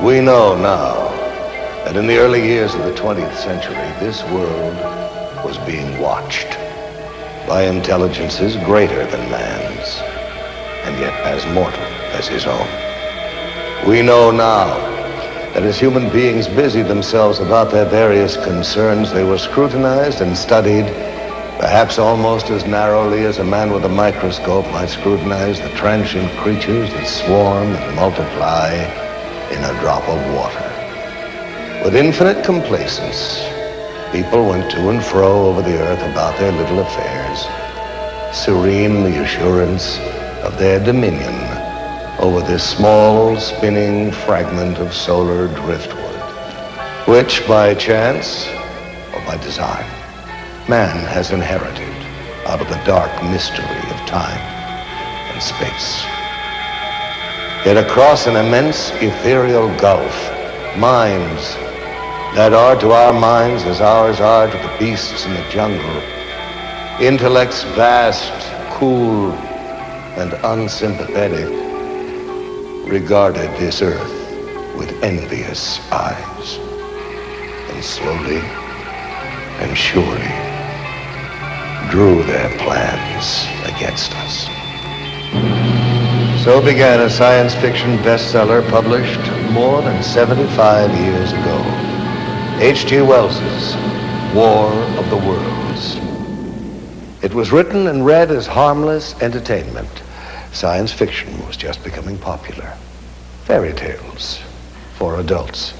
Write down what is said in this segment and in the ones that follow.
We know now that in the early years of the 20th century, this world was being watched by intelligences greater than man's, and yet as mortal as his own. We know now that as human beings busied themselves about their various concerns, they were scrutinized and studied perhaps almost as narrowly as a man with a microscope might scrutinize the transient creatures that swarm and multiply in a drop of water. With infinite complacence, people went to and fro over the earth about their little affairs, serene in the assurance of their dominion over this small, spinning fragment of solar driftwood, which by chance or by design, man has inherited out of the dark mystery of time and space. Yet across an immense ethereal gulf, minds that are to our minds as ours are to the beasts in the jungle, intellects vast, cool, and unsympathetic, regarded this earth with envious eyes, and slowly and surely drew their plans against us. So began a science fiction bestseller published more than 75 years ago, H.G. Wells's War of the Worlds. It was written and read as harmless entertainment. Science fiction was just becoming popular. Fairy tales for adults.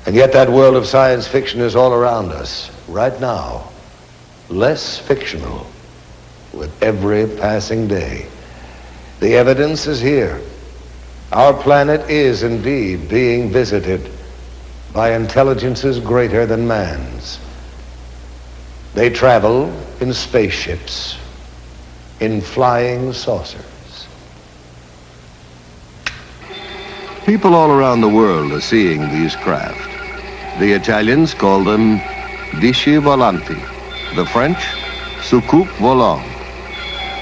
And yet that world of science fiction is all around us right now, less fictional with every passing day. The evidence is here. Our planet is indeed being visited by intelligences greater than man's. They travel in spaceships, in flying saucers. People all around the world are seeing these craft. The Italians call them disci volanti, the French soucoupe volant,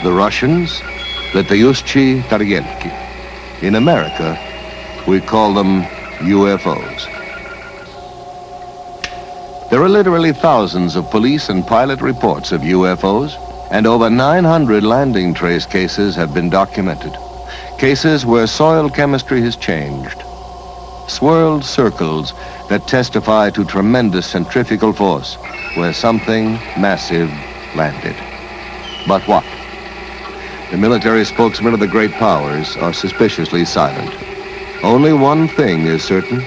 the Russians letayushchi targelki. In America, we call them UFOs. There are literally thousands of police and pilot reports of UFOs, and over 900 landing trace cases have been documented. Cases where soil chemistry has changed. Swirled circles that testify to tremendous centrifugal force where something massive landed. But what? The military spokesmen of the great powers are suspiciously silent. Only one thing is certain.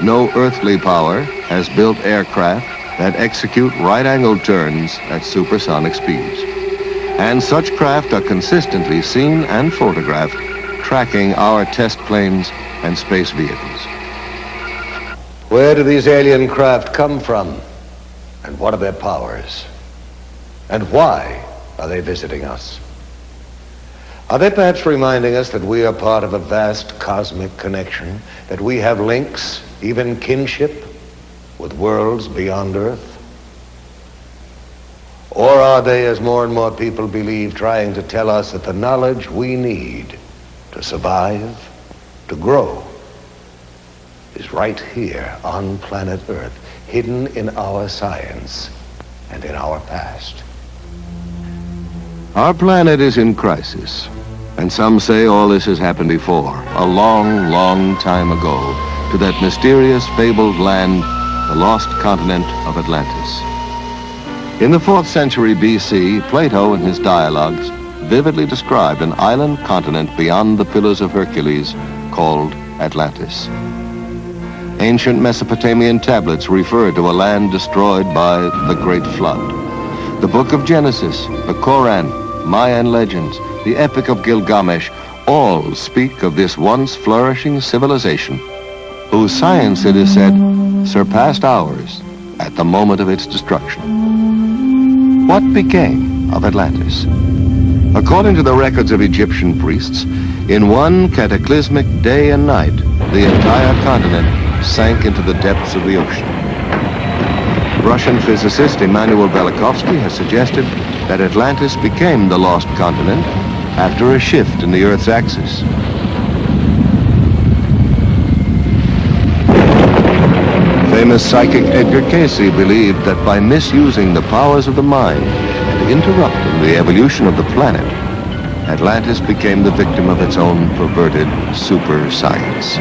No earthly power has built aircraft that execute right-angled turns at supersonic speeds. And such craft are consistently seen and photographed tracking our test planes and space vehicles. Where do these alien craft come from? And what are their powers? And why are they visiting us? Are they perhaps reminding us that we are part of a vast cosmic connection, that we have links, even kinship, with worlds beyond Earth? Or are they, as more and more people believe, trying to tell us that the knowledge we need to survive, to grow, is right here on planet Earth, hidden in our science and in our past? Our planet is in crisis, and some say all this has happened before, a long, long time ago, to that mysterious, fabled land, the lost continent of Atlantis. In the 4th century BC, Plato in his dialogues vividly described an island continent beyond the Pillars of Hercules called Atlantis. Ancient Mesopotamian tablets refer to a land destroyed by the Great Flood. The Book of Genesis, the Koran, Mayan legends, the Epic of Gilgamesh, all speak of this once flourishing civilization, whose science, it is said, surpassed ours at the moment of its destruction. What became of Atlantis? According to the records of Egyptian priests, in one cataclysmic day and night, the entire continent sank into the depths of the ocean. Russian physicist Immanuel Velikovsky has suggested that Atlantis became the lost continent after a shift in the Earth's axis. famous psychic Edgar Cayce believed that by misusing the powers of the mind and interrupting the evolution of the planet, Atlantis became the victim of its own perverted super science.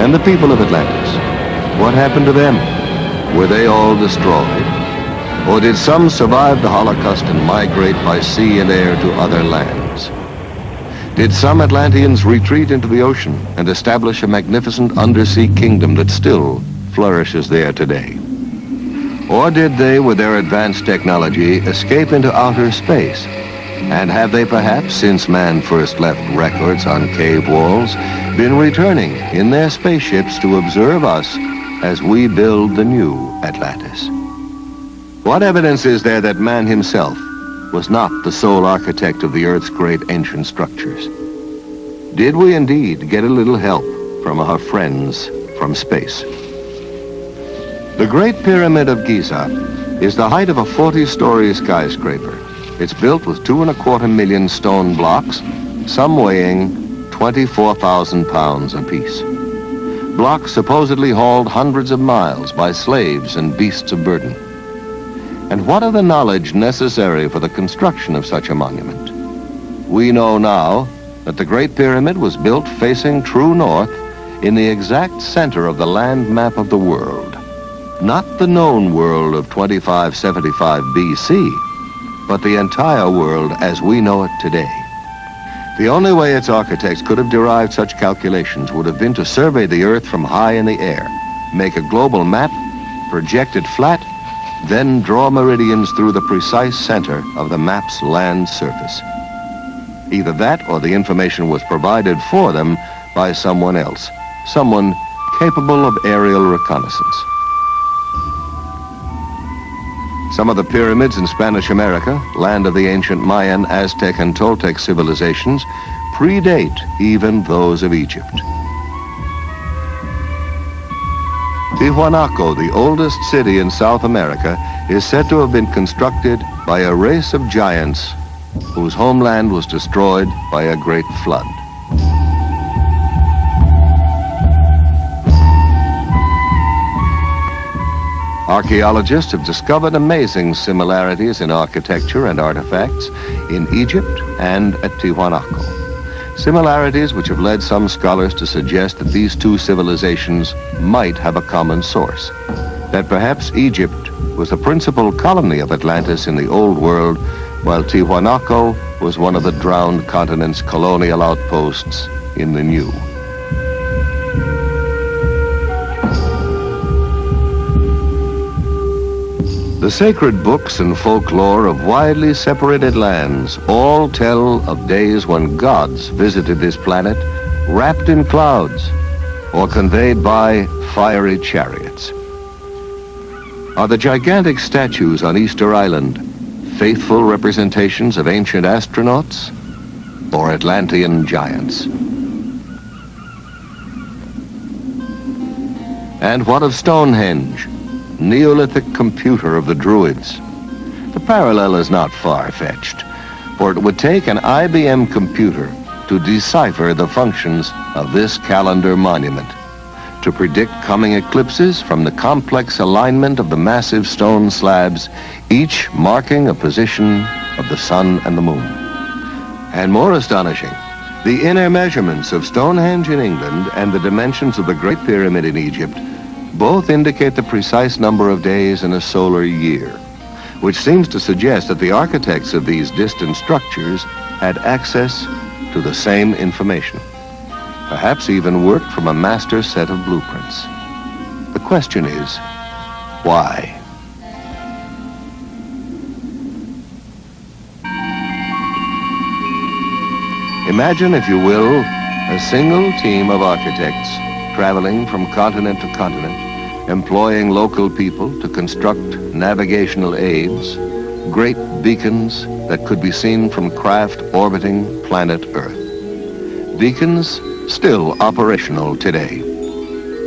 And the people of Atlantis, what happened to them? Were they all destroyed? Or did some survive the Holocaust and migrate by sea and air to other lands? Did some Atlanteans retreat into the ocean and establish a magnificent undersea kingdom that still flourishes there today? Or did they, with their advanced technology, escape into outer space? And have they perhaps, since man first left records on cave walls, been returning in their spaceships to observe us as we build the new Atlantis? What evidence is there that man himself was not the sole architect of the Earth's great ancient structures? Did we indeed get a little help from our friends from space? The Great Pyramid of Giza is the height of a 40-story skyscraper. It's built with 2.25 million stone blocks, some weighing 24,000 pounds apiece. Blocks supposedly hauled hundreds of miles by slaves and beasts of burden. And what of the knowledge necessary for the construction of such a monument? We know now that the Great Pyramid was built facing true north in the exact center of the land map of the world. Not the known world of 2575 BC, but the entire world as we know it today. The only way its architects could have derived such calculations would have been to survey the Earth from high in the air, make a global map, project it flat, then draw meridians through the precise center of the map's land surface. Either that or the information was provided for them by someone else, someone capable of aerial reconnaissance. Some of the pyramids in Spanish America, land of the ancient Mayan, Aztec, and Toltec civilizations, predate even those of Egypt. Tiwanaku, the oldest city in South America, is said to have been constructed by a race of giants whose homeland was destroyed by a great flood. Archaeologists have discovered amazing similarities in architecture and artifacts in Egypt and at Tiwanaku. Similarities which have led some scholars to suggest that these two civilizations might have a common source. That perhaps Egypt was the principal colony of Atlantis in the Old World, while Tiwanaku was one of the drowned continent's colonial outposts in the New. The sacred books and folklore of widely separated lands all tell of days when gods visited this planet wrapped in clouds or conveyed by fiery chariots. Are the gigantic statues on Easter Island faithful representations of ancient astronauts or Atlantean giants? And what of Stonehenge, Neolithic computer of the Druids? The parallel is not far-fetched, for it would take an IBM computer to decipher the functions of this calendar monument, to predict coming eclipses from the complex alignment of the massive stone slabs, each marking a position of the sun and the moon. And more astonishing, the inner measurements of Stonehenge in England and the dimensions of the Great Pyramid in Egypt both indicate the precise number of days in a solar year, which seems to suggest that the architects of these distant structures had access to the same information, perhaps even worked from a master set of blueprints. The question is, why? Imagine, if you will, a single team of architects traveling from continent to continent, employing local people to construct navigational aids, great beacons that could be seen from craft orbiting planet Earth. Beacons still operational today.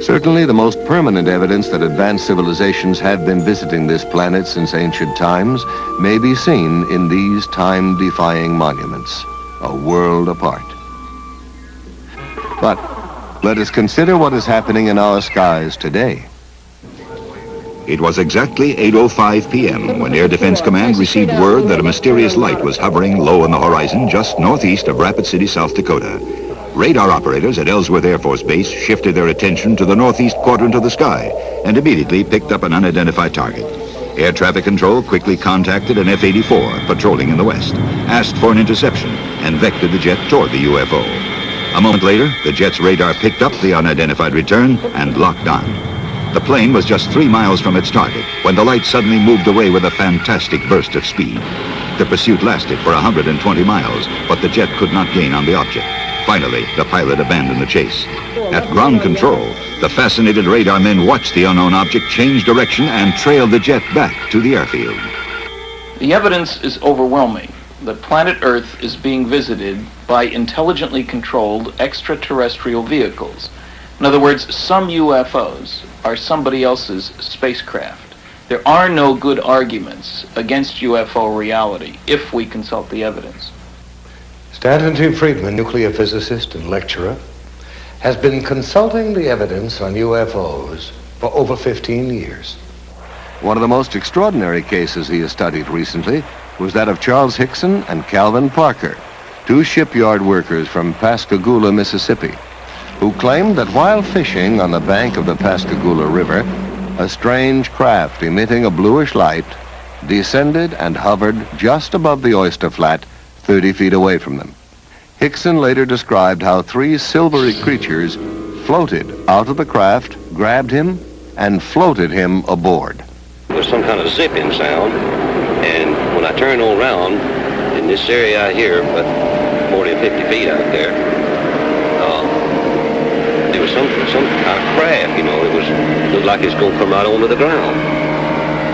Certainly the most permanent evidence that advanced civilizations have been visiting this planet since ancient times may be seen in these time-defying monuments, a world apart. But Let us consider what is happening in our skies today. It was exactly 8:05 p.m. when Air Defense Command received word that a mysterious light was hovering low on the horizon just northeast of Rapid City, South Dakota. Radar operators at Ellsworth Air Force Base shifted their attention to the northeast quadrant of the sky and immediately picked up an unidentified target. Air traffic control quickly contacted an F-84 patrolling in the west, asked for an interception, and vectored the jet toward the UFO. A moment later, the jet's radar picked up the unidentified return and locked on. The plane was just 3 miles from its target when the light suddenly moved away with a fantastic burst of speed. The pursuit lasted for 120 miles, but the jet could not gain on the object. Finally, the pilot abandoned the chase. At ground control, the fascinated radar men watched the unknown object change direction and trailed the jet back to the airfield. The evidence is overwhelming that planet Earth is being visited by intelligently controlled extraterrestrial vehicles. In other words, some UFOs are somebody else's spacecraft. There are no good arguments against UFO reality if we consult the evidence. Stanton T. Friedman, nuclear physicist and lecturer, has been consulting the evidence on UFOs for over 15 years. One of the most extraordinary cases he has studied recently was that of Charles Hickson and Calvin Parker, two shipyard workers from Pascagoula, Mississippi, who claimed that while fishing on the bank of the Pascagoula River, a strange craft emitting a bluish light descended and hovered just above the oyster flat 30 feet away from them. Hickson later described how 3 silvery creatures floated out of the craft, grabbed him, and floated him aboard. There was some kind of zipping sound, and when I turned around in this area out here, about 40 or 50 feet out there, there was some kind of craft, you know. It looked like it's going to come right onto the ground.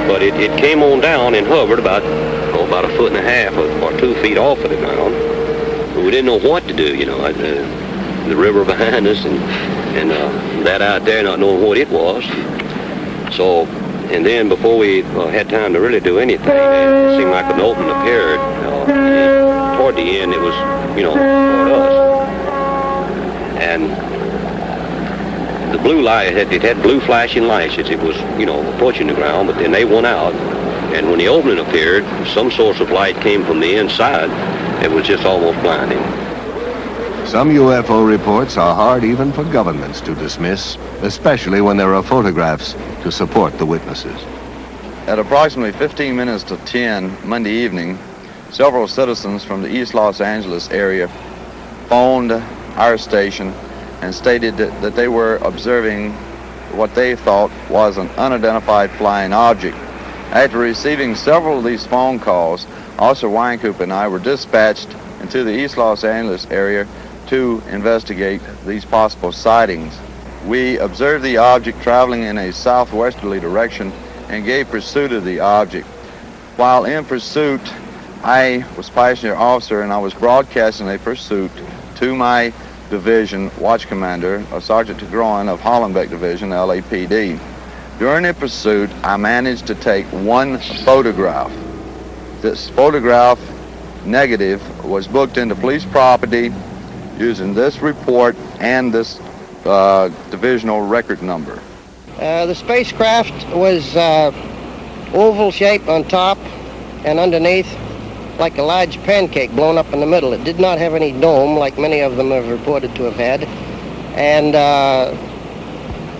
But it came on down and hovered about a foot and a half or 2 feet off of the ground. But we didn't know what to do, you know. The river behind us and that out there not knowing what it was. So, and then before we had time to really do anything, it seemed like an opening appeared. Toward the end, it was, you know, toward us. And the blue light, it had blue flashing lights as it was, you know, approaching the ground, but then they went out. And when the opening appeared, some source of light came from the inside. It was just almost blinding. Some UFO reports are hard even for governments to dismiss, especially when there are photographs to support the witnesses. At approximately 15 minutes to 10 Monday evening, several citizens from the East Los Angeles area phoned our station and stated that they were observing what they thought was an unidentified flying object. After receiving several of these phone calls, Officer Wynkoop and I were dispatched into the East Los Angeles area to investigate these possible sightings. We observed the object traveling in a southwesterly direction and gave pursuit of the object. While in pursuit, I was passenger officer and I was broadcasting a pursuit to my division watch commander, Sergeant Tigroin of Hollenbeck Division, LAPD. During the pursuit, I managed to take one photograph. This photograph negative was booked into police property using this report and this divisional record number. The spacecraft was oval shaped on top and underneath, like a large pancake blown up in the middle. It did not have any dome like many of them have reported to have had. And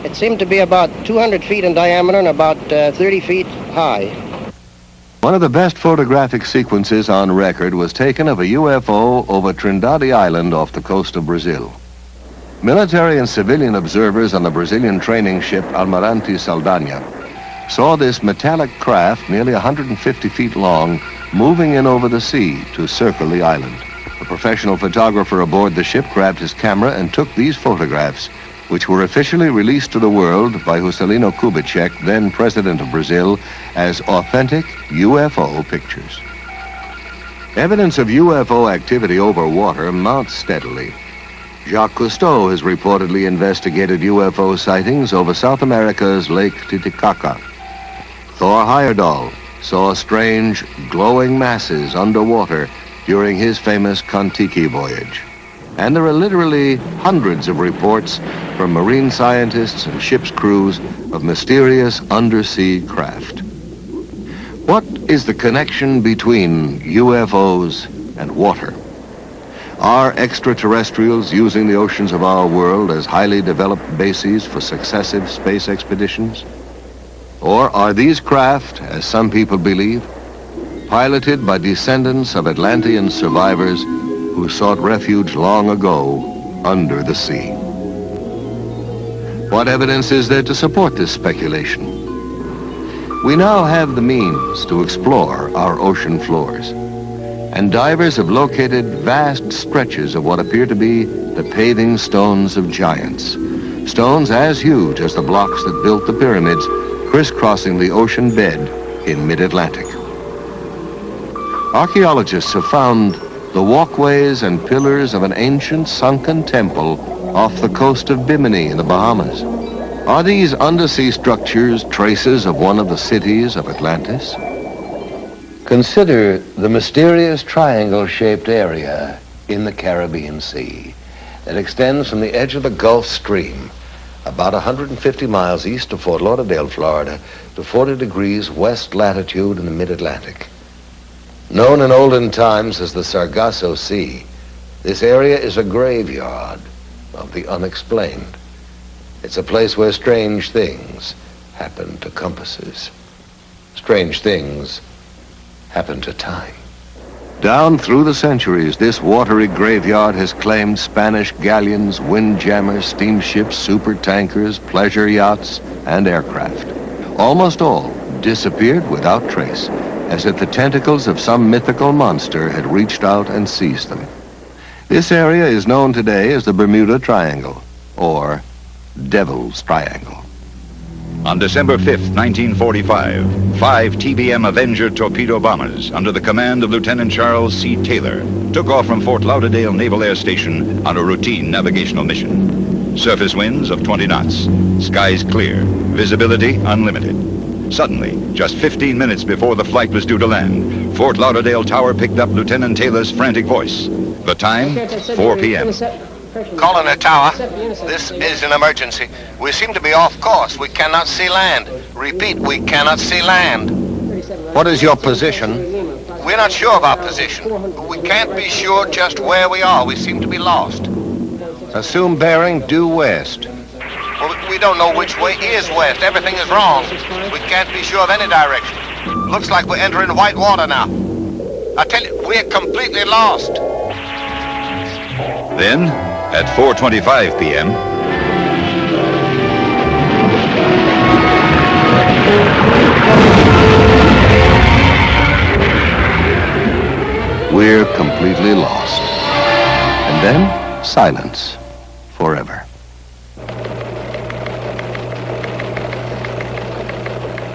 it seemed to be about 200 feet in diameter and about 30 feet high. One of the best photographic sequences on record was taken of a UFO over Trindade Island off the coast of Brazil. Military and civilian observers on the Brazilian training ship Almirante Saldanha saw this metallic craft nearly 150 feet long moving in over the sea to circle the island. A professional photographer aboard the ship grabbed his camera and took these photographs, which were officially released to the world by Juscelino Kubitschek, then president of Brazil, as authentic UFO pictures. Evidence of UFO activity over water mounts steadily. Jacques Cousteau has reportedly investigated UFO sightings over South America's Lake Titicaca. Thor Heyerdahl saw strange glowing masses underwater during his famous Kon-Tiki voyage. And there are literally hundreds of reports from marine scientists and ship's crews of mysterious undersea craft. What is the connection between UFOs and water? Are extraterrestrials using the oceans of our world as highly developed bases for successive space expeditions? Or are these craft, as some people believe, piloted by descendants of Atlantean survivors who sought refuge long ago under the sea? What evidence is there to support this speculation? We now have the means to explore our ocean floors, and divers have located vast stretches of what appear to be the paving stones of giants. Stones as huge as the blocks that built the pyramids, crisscrossing the ocean bed in mid-Atlantic. Archaeologists have found the walkways and pillars of an ancient sunken temple off the coast of Bimini in the Bahamas. Are these undersea structures traces of one of the cities of Atlantis? Consider the mysterious triangle-shaped area in the Caribbean Sea that extends from the edge of the Gulf Stream about 150 miles east of Fort Lauderdale, Florida, to 40 degrees west latitude in the mid-Atlantic. Known in olden times as the Sargasso Sea, this area is a graveyard of the unexplained. It's a place where strange things happen to compasses. Strange things happen to time. Down through the centuries, this watery graveyard has claimed Spanish galleons, windjammers, steamships, supertankers, pleasure yachts, and aircraft. Almost all disappeared without trace, as if the tentacles of some mythical monster had reached out and seized them. This area is known today as the Bermuda Triangle, or Devil's Triangle. On December 5th, 1945, 5 TBM Avenger torpedo bombers under the command of Lieutenant Charles C. Taylor took off from Fort Lauderdale Naval Air Station on a routine navigational mission. Surface winds of 20 knots, skies clear, visibility unlimited. Suddenly, just 15 minutes before the flight was due to land, Fort Lauderdale Tower picked up Lieutenant Taylor's frantic voice. The time, 4 p.m. Calling the tower. This is an emergency. We seem to be off course. We cannot see land. Repeat, we cannot see land. What is your position? We're not sure of our position. We can't be sure just where we are. We seem to be lost. Assume bearing due west. Well, we don't know which way is west. Everything is wrong. We can't be sure of any direction. Looks like we're entering white water now. I tell you, we're completely lost. Then, at 4:25 p.m., we're completely lost. And then, silence forever.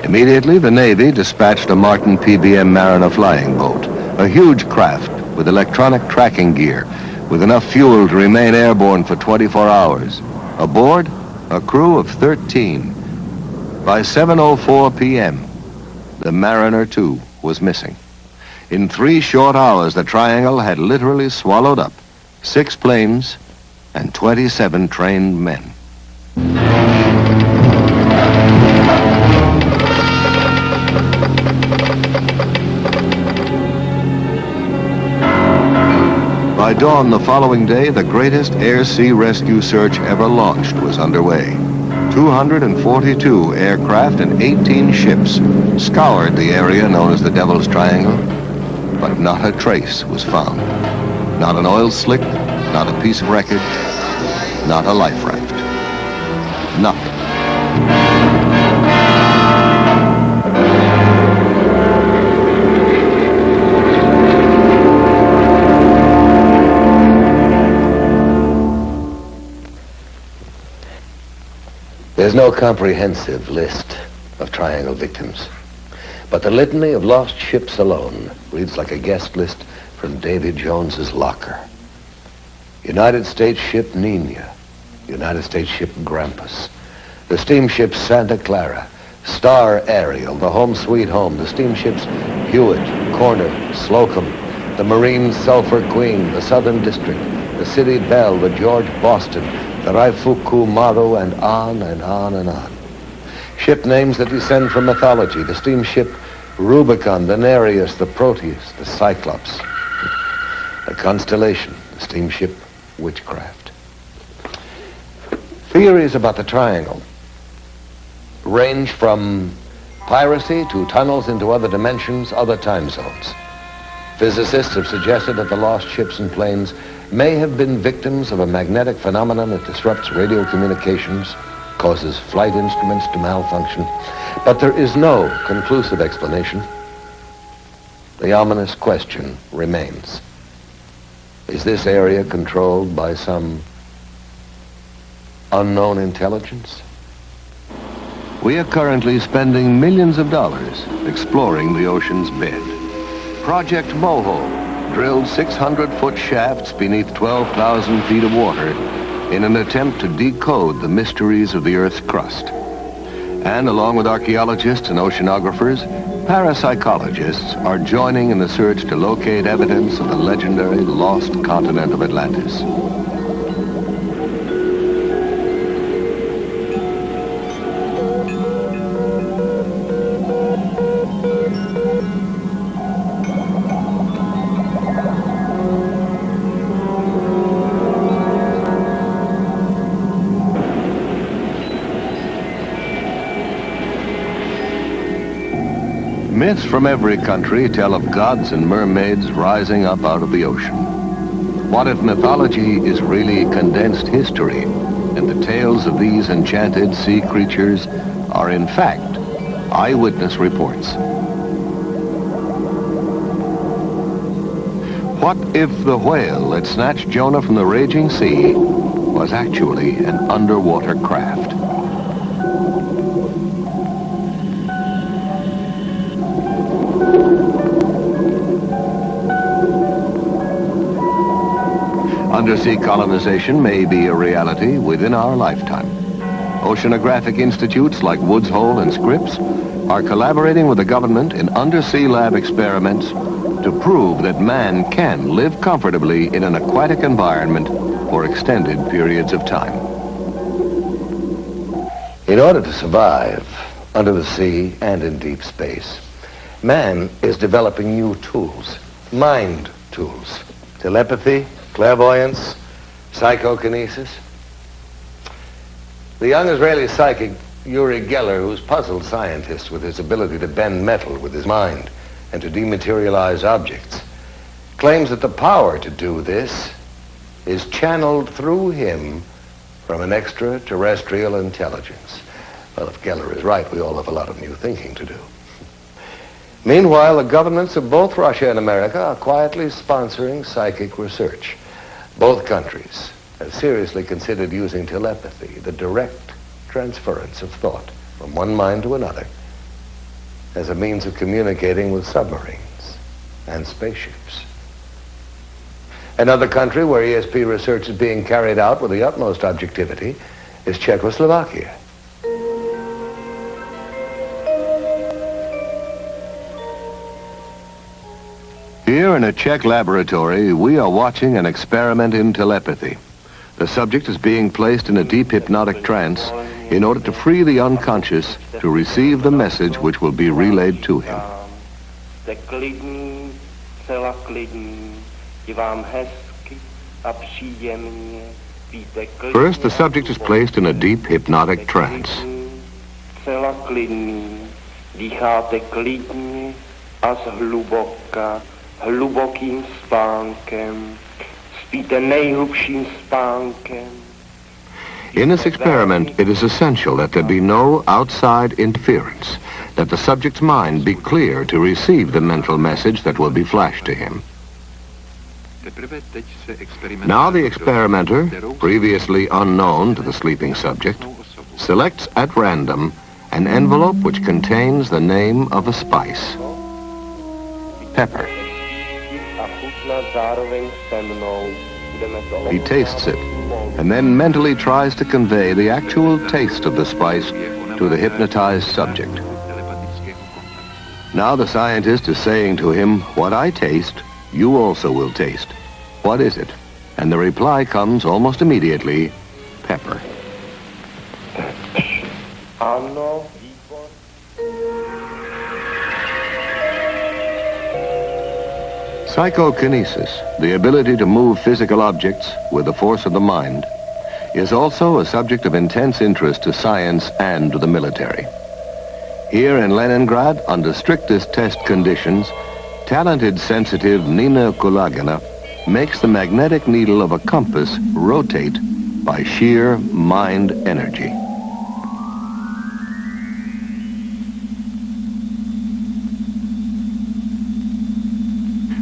Immediately, the Navy dispatched a Martin PBM Mariner flying boat, a huge craft with electronic tracking gear, with enough fuel to remain airborne for 24 hours. Aboard, a crew of 13. By 7:04 p.m., the Mariner 2 was missing. In 3 short hours, the Triangle had literally swallowed up 6 planes and 27 trained men. By dawn the following day, the greatest air-sea rescue search ever launched was underway. 242 aircraft and 18 ships scoured the area known as the Devil's Triangle, but not a trace was found. Not an oil slick, not a piece of wreckage, not a life raft. Nothing. There's no comprehensive list of Triangle victims, but the litany of lost ships alone reads like a guest list from Davy Jones's locker. United States ship Nina, United States ship Grampus, the steamships Santa Clara, Star Ariel, the Home Sweet Home, the steamships Hewitt, Corner, Slocum, the Marine Sulphur Queen, the Southern District, the City Bell, the George Boston, the Raifuku Maru, and on and on and on. Ship names that descend from mythology, the steamship Rubicon, the Nereus, the Proteus, the Cyclops, the Constellation, the steamship Witchcraft. Theories about the triangle range from piracy to tunnels into other dimensions, other time zones. Physicists have suggested that the lost ships and planes may have been victims of a magnetic phenomenon that disrupts radio communications, causes flight instruments to malfunction, but there is no conclusive explanation. The ominous question remains. Is this area controlled by some unknown intelligence? We are currently spending millions of dollars exploring the ocean's bed. Project Moho drilled 600-foot shafts beneath 12,000 feet of water in an attempt to decode the mysteries of the Earth's crust. And along with archaeologists and oceanographers, parapsychologists are joining in the search to locate evidence of the legendary lost continent of Atlantis. Myths from every country tell of gods and mermaids rising up out of the ocean. What if mythology is really condensed history, and the tales of these enchanted sea creatures are in fact eyewitness reports? What if the whale that snatched Jonah from the raging sea was actually an underwater craft? Undersea colonization may be a reality within our lifetime. Oceanographic institutes like Woods Hole and Scripps are collaborating with the government in undersea lab experiments to prove that man can live comfortably in an aquatic environment for extended periods of time. In order to survive under the sea and in deep space, man is developing new tools, mind tools, telepathy, clairvoyance, psychokinesis. The young Israeli psychic Uri Geller, who's puzzled scientists with his ability to bend metal with his mind and to dematerialize objects, claims that the power to do this is channeled through him from an extraterrestrial intelligence. Well, if Geller is right, we all have a lot of new thinking to do. Meanwhile, the governments of both Russia and America are quietly sponsoring psychic research. Both countries have seriously considered using telepathy, the direct transference of thought from one mind to another, as a means of communicating with submarines and spaceships. Another country where ESP research is being carried out with the utmost objectivity is Czechoslovakia. Here in a Czech laboratory, we are watching an experiment in telepathy. The subject is being placed in a deep hypnotic trance in order to free the unconscious to receive the message which will be relayed to him. First, the subject is placed in a deep hypnotic trance. Hlubokým spánkem, spíte nejhlubším spánkem. In this experiment, it is essential that there be no outside interference, that the subject's mind be clear to receive the mental message that will be flashed to him. Now the experimenter, previously unknown to the sleeping subject, selects at random an envelope which contains the name of a spice, pepper. He tastes it, and then mentally tries to convey the actual taste of the spice to the hypnotized subject. Now the scientist is saying to him, what I taste, you also will taste. What is it? And the reply comes almost immediately, pepper. Psychokinesis, the ability to move physical objects with the force of the mind, is also a subject of intense interest to science and to the military. Here in Leningrad, under strictest test conditions, talented sensitive Nina Kulagina makes the magnetic needle of a compass rotate by sheer mind energy.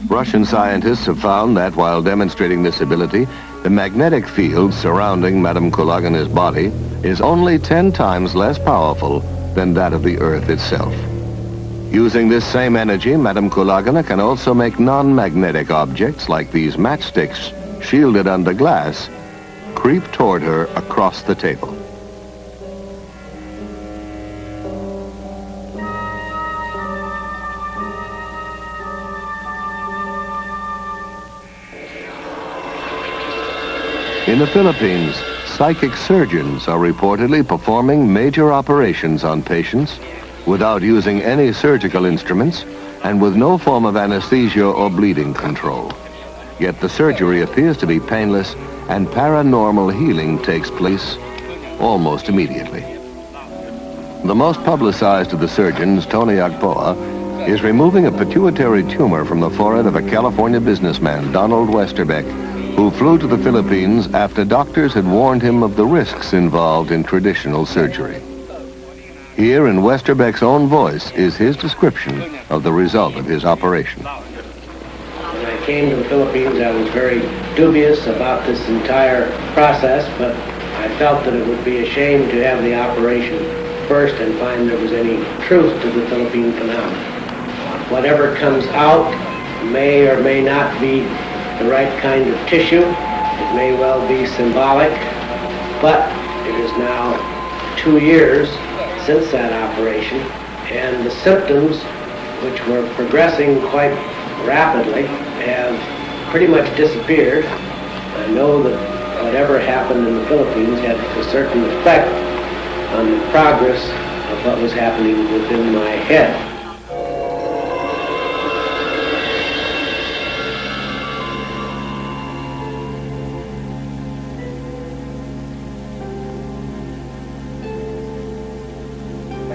Russian scientists have found that while demonstrating this ability, the magnetic field surrounding Madame Kulagina's body is only 10 times less powerful than that of the Earth itself. Using this same energy, Madame Kulagina can also make non-magnetic objects like these matchsticks, shielded under glass, creep toward her across the table. In the Philippines, psychic surgeons are reportedly performing major operations on patients without using any surgical instruments and with no form of anesthesia or bleeding control. Yet the surgery appears to be painless and paranormal healing takes place almost immediately. The most publicized of the surgeons, Tony Agpoa, is removing a pituitary tumor from the forehead of a California businessman, Donald Westerbeck, who flew to the Philippines after doctors had warned him of the risks involved in traditional surgery. Here in Westerbeck's own voice is his description of the result of his operation. When I came to the Philippines, I was very dubious about this entire process, but I felt that it would be a shame to have the operation first and find there was any truth to the Philippine phenomenon. Whatever comes out may or may not be the right kind of tissue. It may well be symbolic, but it is now 2 years since that operation, and the symptoms, which were progressing quite rapidly, have pretty much disappeared. I know that whatever happened in the Philippines had a certain effect on the progress of what was happening within my head.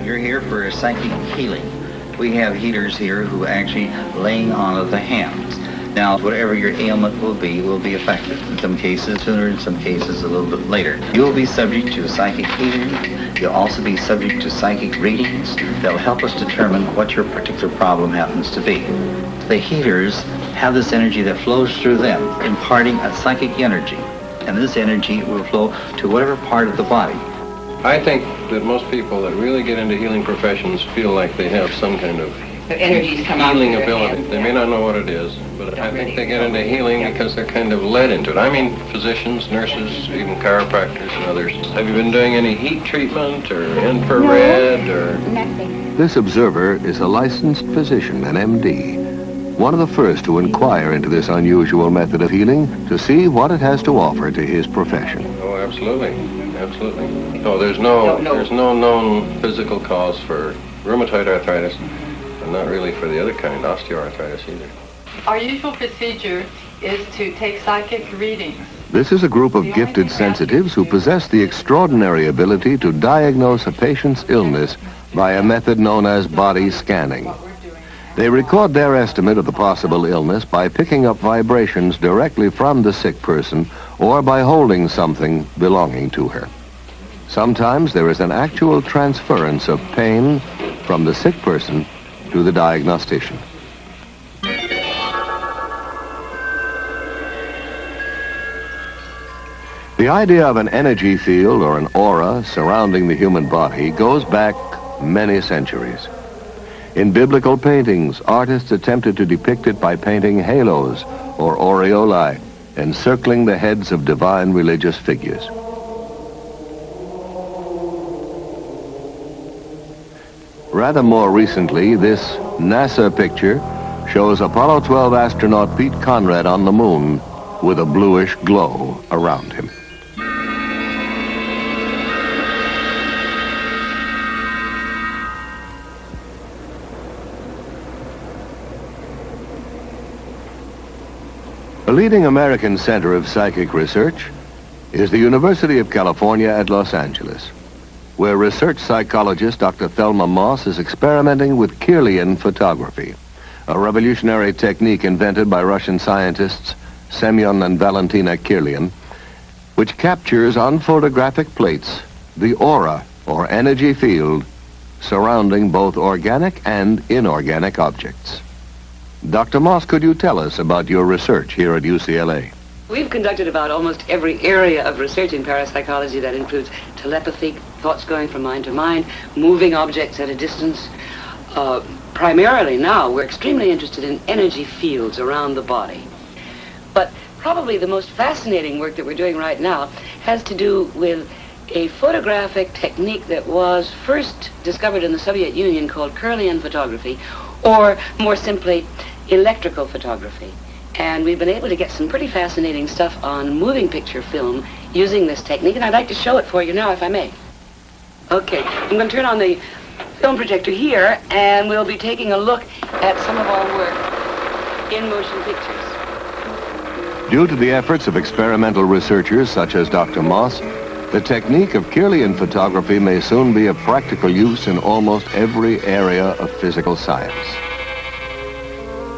You're here for psychic healing. We have healers here who actually laying on of the hands. Now, whatever your ailment will be affected. In some cases sooner, in some cases a little bit later. You'll be subject to psychic healing. You'll also be subject to psychic readings. They'll help us determine what your particular problem happens to be. The healers have this energy that flows through them, imparting a psychic energy. And this energy will flow to whatever part of the body. I think that most people that really get into healing professions feel like they have some kind of healing ability. They may not know what it is, but I think they get into healing because they're kind of led into it. I mean, physicians, nurses, even chiropractors and others. Have you been doing any heat treatment or infrared or? Nothing. This observer is a licensed physician, an MD, one of the first to inquire into this unusual method of healing to see what it has to offer to his profession. Oh, absolutely. Absolutely. No, there's no known physical cause for rheumatoid arthritis, and not really for the other kind, osteoarthritis either. Our usual procedure is to take psychic readings. This is a group of gifted sensitives who possess the extraordinary ability to diagnose a patient's illness by a method known as body scanning. They record their estimate of the possible illness by picking up vibrations directly from the sick person or by holding something belonging to her. Sometimes there is an actual transference of pain from the sick person to the diagnostician. The idea of an energy field or an aura surrounding the human body goes back many centuries. In biblical paintings, artists attempted to depict it by painting halos or aureolae encircling the heads of divine religious figures. Rather more recently, this NASA picture shows Apollo 12 astronaut Pete Conrad on the moon with a bluish glow around him. A leading American center of psychic research is the University of California at Los Angeles, where research psychologist Dr. Thelma Moss is experimenting with Kirlian photography, a revolutionary technique invented by Russian scientists Semyon and Valentina Kirlian, which captures on photographic plates the aura or energy field surrounding both organic and inorganic objects. Dr. Moss, could you tell us about your research here at UCLA? We've conducted about almost every area of research in parapsychology. That includes telepathy, thoughts going from mind to mind, moving objects at a distance. Primarily now, we're extremely interested in energy fields around the body. But probably the most fascinating work that we're doing right now has to do with a photographic technique that was first discovered in the Soviet Union called Kirlian photography, or more simply, electrical photography. And we've been able to get some pretty fascinating stuff on moving picture film using this technique, and I'd like to show it for you now, if I may. Okay, I'm going to turn on the film projector here, and we'll be taking a look at some of our work in motion pictures. Due to the efforts of experimental researchers such as Dr. Moss, the technique of Kirlian photography may soon be of practical use in almost every area of physical science.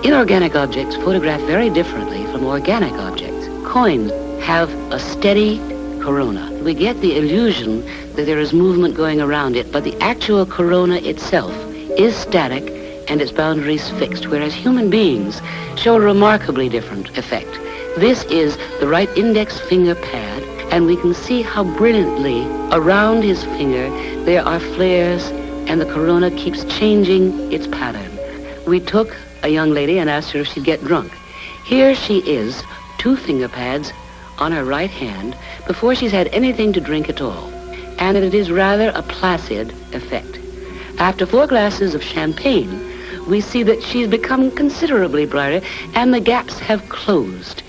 Inorganic objects photograph very differently from organic objects. Coins have a steady corona. We get the illusion that there is movement going around it, but the actual corona itself is static and its boundaries fixed, whereas human beings show a remarkably different effect. This is the right index finger pad, and we can see how brilliantly around his finger there are flares, and the corona keeps changing its pattern. We took a young lady and asked her if she'd get drunk. Here she is, 2 finger pads on her right hand before she's had anything to drink at all. And it is rather a placid effect. After 4 glasses of champagne, we see that she's become considerably brighter and the gaps have closed.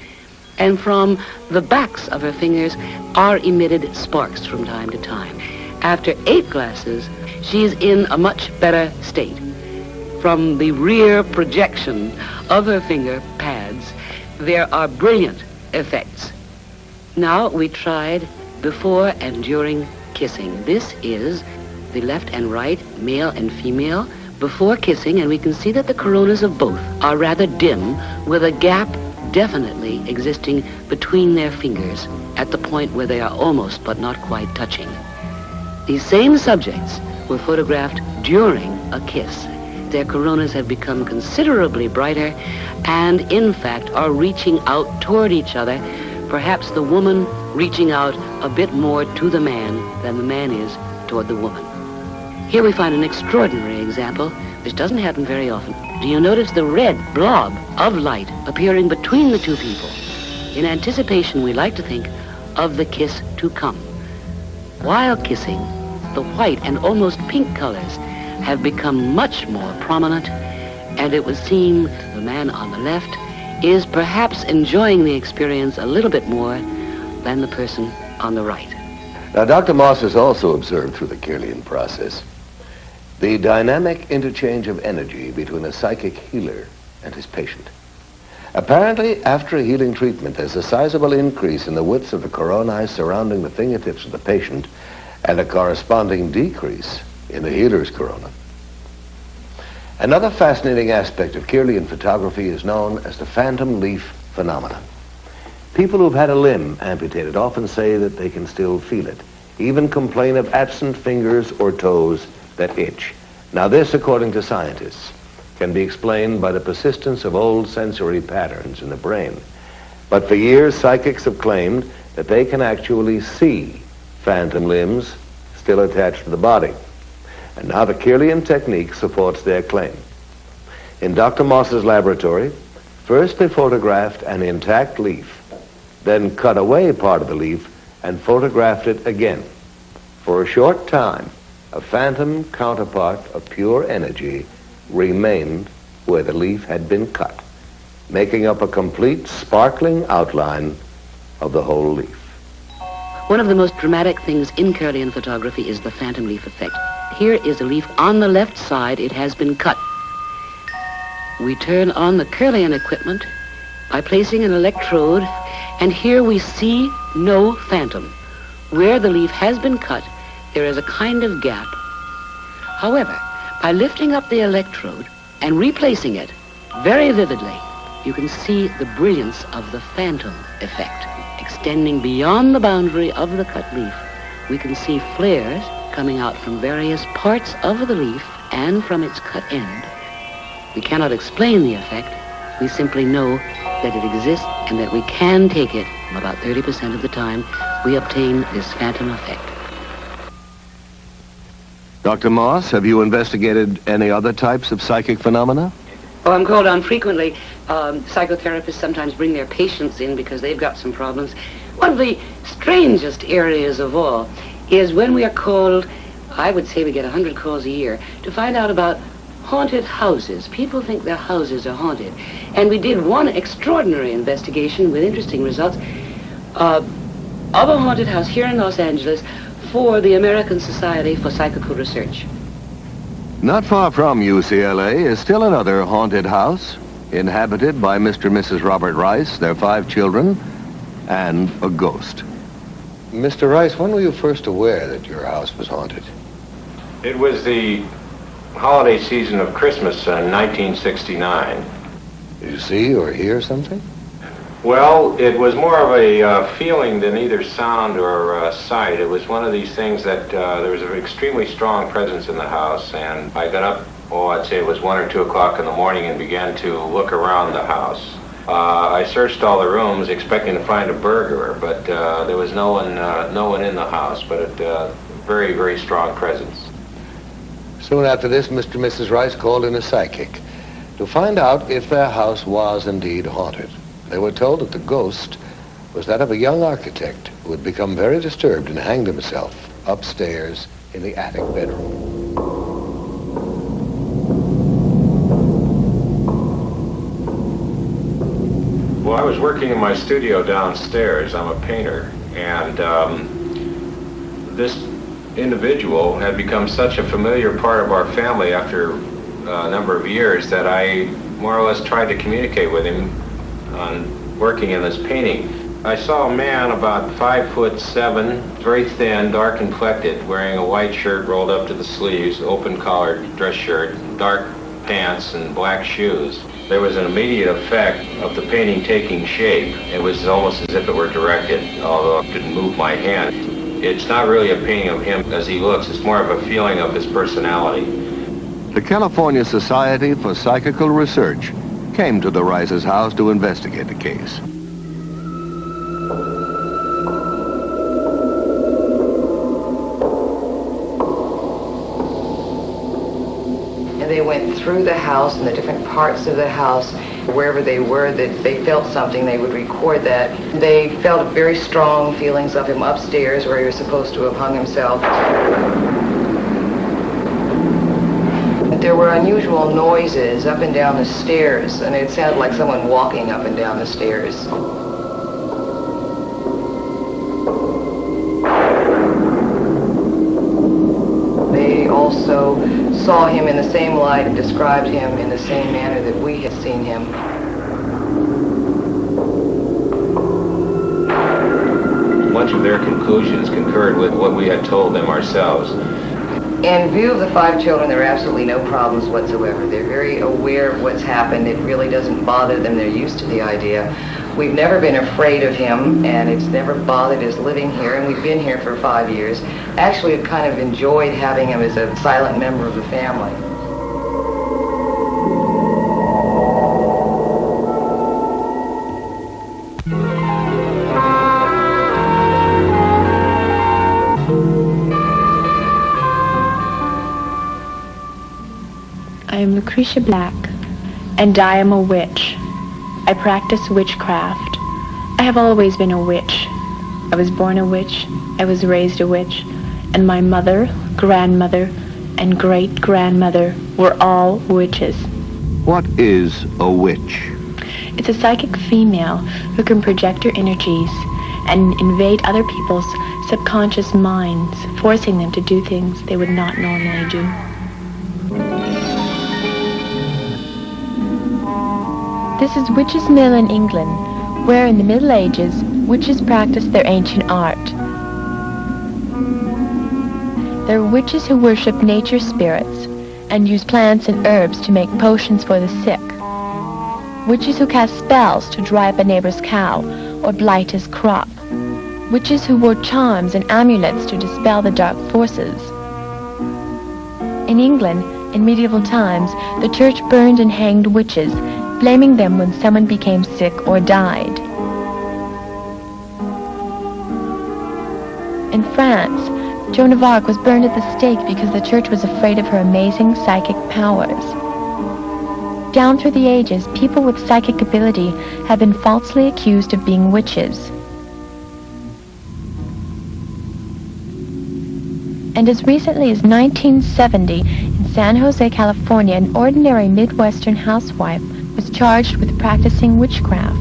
And from the backs of her fingers are emitted sparks from time to time. After 8 glasses, she's in a much better state. From the rear projection of her finger pads, there are brilliant effects. Now we tried before and during kissing. This is the left and right, male and female, before kissing, and we can see that the coronas of both are rather dim, with a gap definitely existing between their fingers at the point where they are almost but not quite touching. These same subjects were photographed during a kiss. Their coronas have become considerably brighter and, in fact, are reaching out toward each other, perhaps the woman reaching out a bit more to the man than the man is toward the woman. Here we find an extraordinary example. This doesn't happen very often. Do you notice the red blob of light appearing between the 2 people? In anticipation, we like to think of the kiss to come. While kissing, the white and almost pink colors have become much more prominent, and it would seem the man on the left is perhaps enjoying the experience a little bit more than the person on the right. Now, Dr. Moss has also observed through the Kirlian process the dynamic interchange of energy between a psychic healer and his patient. Apparently, after a healing treatment, there's a sizable increase in the widths of the coronae surrounding the fingertips of the patient and a corresponding decrease in the healer's corona. Another fascinating aspect of Kirlian photography is known as the phantom leaf phenomenon. People who've had a limb amputated often say that they can still feel it, even complain of absent fingers or toes that itch. Now this, according to scientists, can be explained by the persistence of old sensory patterns in the brain. But for years, psychics have claimed that they can actually see phantom limbs still attached to the body. And now the Kirlian technique supports their claim. In Dr. Moss's laboratory, first they photographed an intact leaf, then cut away part of the leaf and photographed it again. For a short time, a phantom counterpart of pure energy remained where the leaf had been cut. making up a complete sparkling outline of the whole leaf. One of the most dramatic things in Kirlian photography is the phantom leaf effect. Here is a leaf on the left side. It has been cut. We turn on the Kirlian equipment by placing an electrode, and here we see no phantom. Where the leaf has been cut, there is a kind of gap. However, by lifting up the electrode and replacing it very vividly, you can see the brilliance of the phantom effect. Extending beyond the boundary of the cut leaf, we can see flares coming out from various parts of the leaf and from its cut end. We cannot explain the effect. We simply know that it exists and that we can take it. About 30% of the time, we obtain this phantom effect. Dr. Moss, have you investigated any other types of psychic phenomena? Oh, I'm called on frequently. Psychotherapists sometimes bring their patients in because they've got some problems. One of the strangest areas of all is when we are called, I would say we get 100 calls a year, to find out about haunted houses. People think their houses are haunted. And we did one extraordinary investigation with interesting results of a haunted house here in Los Angeles for the American Society for Psychical Research. Not far from UCLA is still another haunted house, inhabited by Mr. and Mrs. Robert Rice, their 5 children, and a ghost. Mr. Rice, when were you first aware that your house was haunted? It was the holiday season of Christmas in 1969. Did you see or hear something? Well, it was more of a feeling than either sound or sight. It was one of these things that there was an extremely strong presence in the house, and I got up, I'd say it was 1 or 2 o'clock in the morning, and began to look around the house. I searched all the rooms expecting to find a burglar, but there was no one in the house, but a very, very strong presence. Soon after this, Mr. and Mrs. Rice called in a psychic to find out if their house was indeed haunted. They were told that the ghost was that of a young architect who had become very disturbed and hanged himself upstairs in the attic bedroom. Well, I was working in my studio downstairs. I'm a painter, and this individual had become such a familiar part of our family after a number of years that I more or less tried to communicate with him on working in this painting. I saw a man about 5'7", very thin, dark complected, wearing a white shirt rolled up to the sleeves, open collared dress shirt, dark pants, and black shoes. There was an immediate effect of the painting taking shape. It was almost as if it were directed, although I didn't move my hand. It's not really a painting of him as he looks, it's more of a feeling of his personality. The California Society for Psychical Research came to the Rice's house to investigate the case. And they went through the house and the different parts of the house. Wherever they were, that they felt something, they would record that. They felt very strong feelings of him upstairs where he was supposed to have hung himself. There were unusual noises up and down the stairs, and it sounded like someone walking up and down the stairs. They also saw him in the same light and described him in the same manner that we had seen him. Much of their conclusions concurred with what we had told them ourselves. In view of the 5 children, there are absolutely no problems whatsoever. They're very aware of what's happened. It really doesn't bother them. They're used to the idea. We've never been afraid of him, and it's never bothered us living here, and we've been here for 5 years. Actually, we've kind of enjoyed having him as a silent member of the family. I am Lucretia Black, and I am a witch. I practice witchcraft. I have always been a witch. I was born a witch, I was raised a witch, and my mother, grandmother, and great-grandmother were all witches. What is a witch? It's a psychic female who can project her energies and invade other people's subconscious minds, forcing them to do things they would not normally do. This is Witches' Mill in England, where in the Middle Ages, witches practiced their ancient art. There are witches who worship nature spirits and use plants and herbs to make potions for the sick. Witches who cast spells to dry up a neighbor's cow or blight his crop. Witches who wore charms and amulets to dispel the dark forces. In England, in medieval times, the church burned and hanged witches, blaming them when someone became sick or died. In France, Joan of Arc was burned at the stake because the church was afraid of her amazing psychic powers. Down through the ages, people with psychic ability have been falsely accused of being witches. And as recently as 1970, in San Jose, California, an ordinary Midwestern housewife was charged with practicing witchcraft.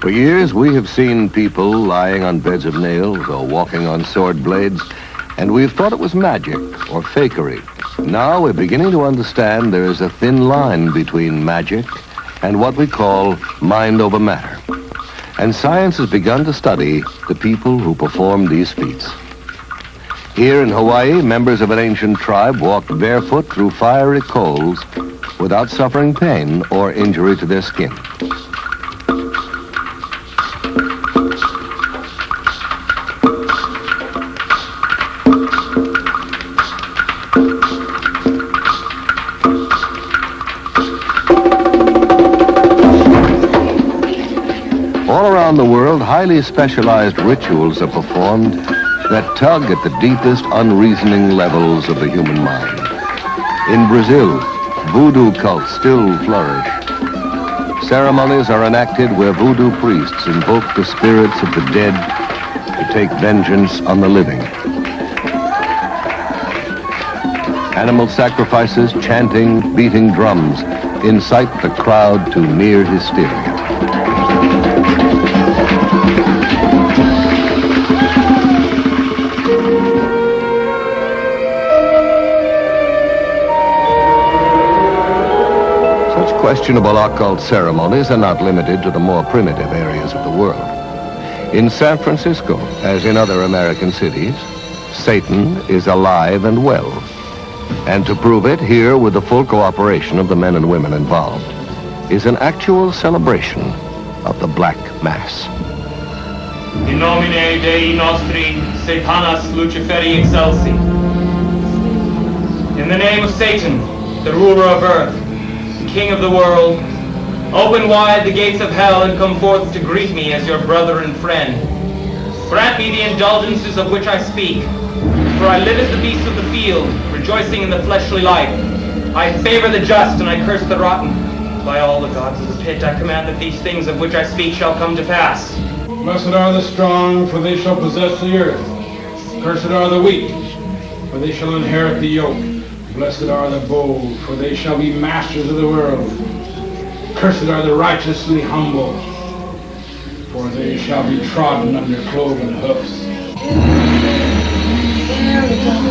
For years, we have seen people lying on beds of nails or walking on sword blades, and we've thought it was magic or fakery. Now we're beginning to understand there is a thin line between magic and what we call mind over matter. And science has begun to study the people who perform these feats. Here in Hawaii, members of an ancient tribe walked barefoot through fiery coals without suffering pain or injury to their skin. All around the world, highly specialized rituals are performed that tug at the deepest unreasoning levels of the human mind. In Brazil, voodoo cults still flourish. Ceremonies are enacted where voodoo priests invoke the spirits of the dead to take vengeance on the living. Animal sacrifices, chanting, beating drums incite the crowd to near hysteria. Questionable occult ceremonies are not limited to the more primitive areas of the world. In San Francisco, as in other American cities, Satan is alive and well. And to prove it, here, with the full cooperation of the men and women involved, is an actual celebration of the Black Mass. In nomine Dei nostri, Satanas Luciferi excelsi. In the name of Satan, the ruler of earth, King of the world, open wide the gates of hell and come forth to greet me as your brother and friend. Grant me the indulgences of which I speak, for I live as the beasts of the field, rejoicing in the fleshly life. I favor the just and I curse the rotten. By all the gods of the pit, I command that these things of which I speak shall come to pass. Blessed are the strong, for they shall possess the earth. Cursed are the weak, for they shall inherit the yoke. Blessed are the bold, for they shall be masters of the world. Cursed are the righteously humble, for they shall be trodden under cloven hoofs.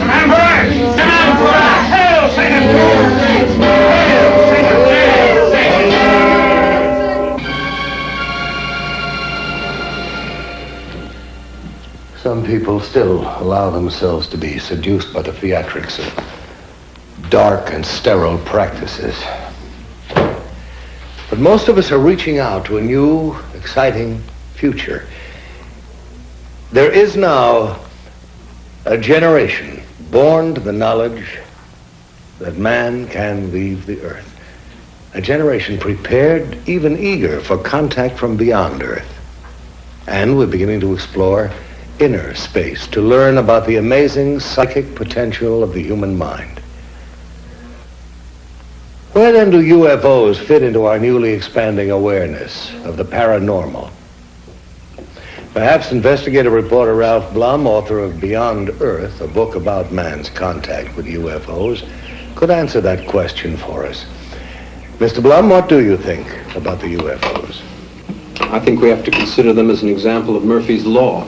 Command for act! Command for act! Hail Satan! Hail Satan! Hail Satan! Some people still allow themselves to be seduced by the theatrics of dark and sterile practices. But most of us are reaching out to a new, exciting future. There is now a generation born to the knowledge that man can leave the earth. A generation prepared, even eager, for contact from beyond earth. And we're beginning to explore inner space to learn about the amazing psychic potential of the human mind. Where then do UFOs fit into our newly expanding awareness of the paranormal? Perhaps investigative reporter Ralph Blum, author of Beyond Earth, a book about man's contact with UFOs, could answer that question for us. Mr. Blum, what do you think about the UFOs? I think we have to consider them as an example of Murphy's Law.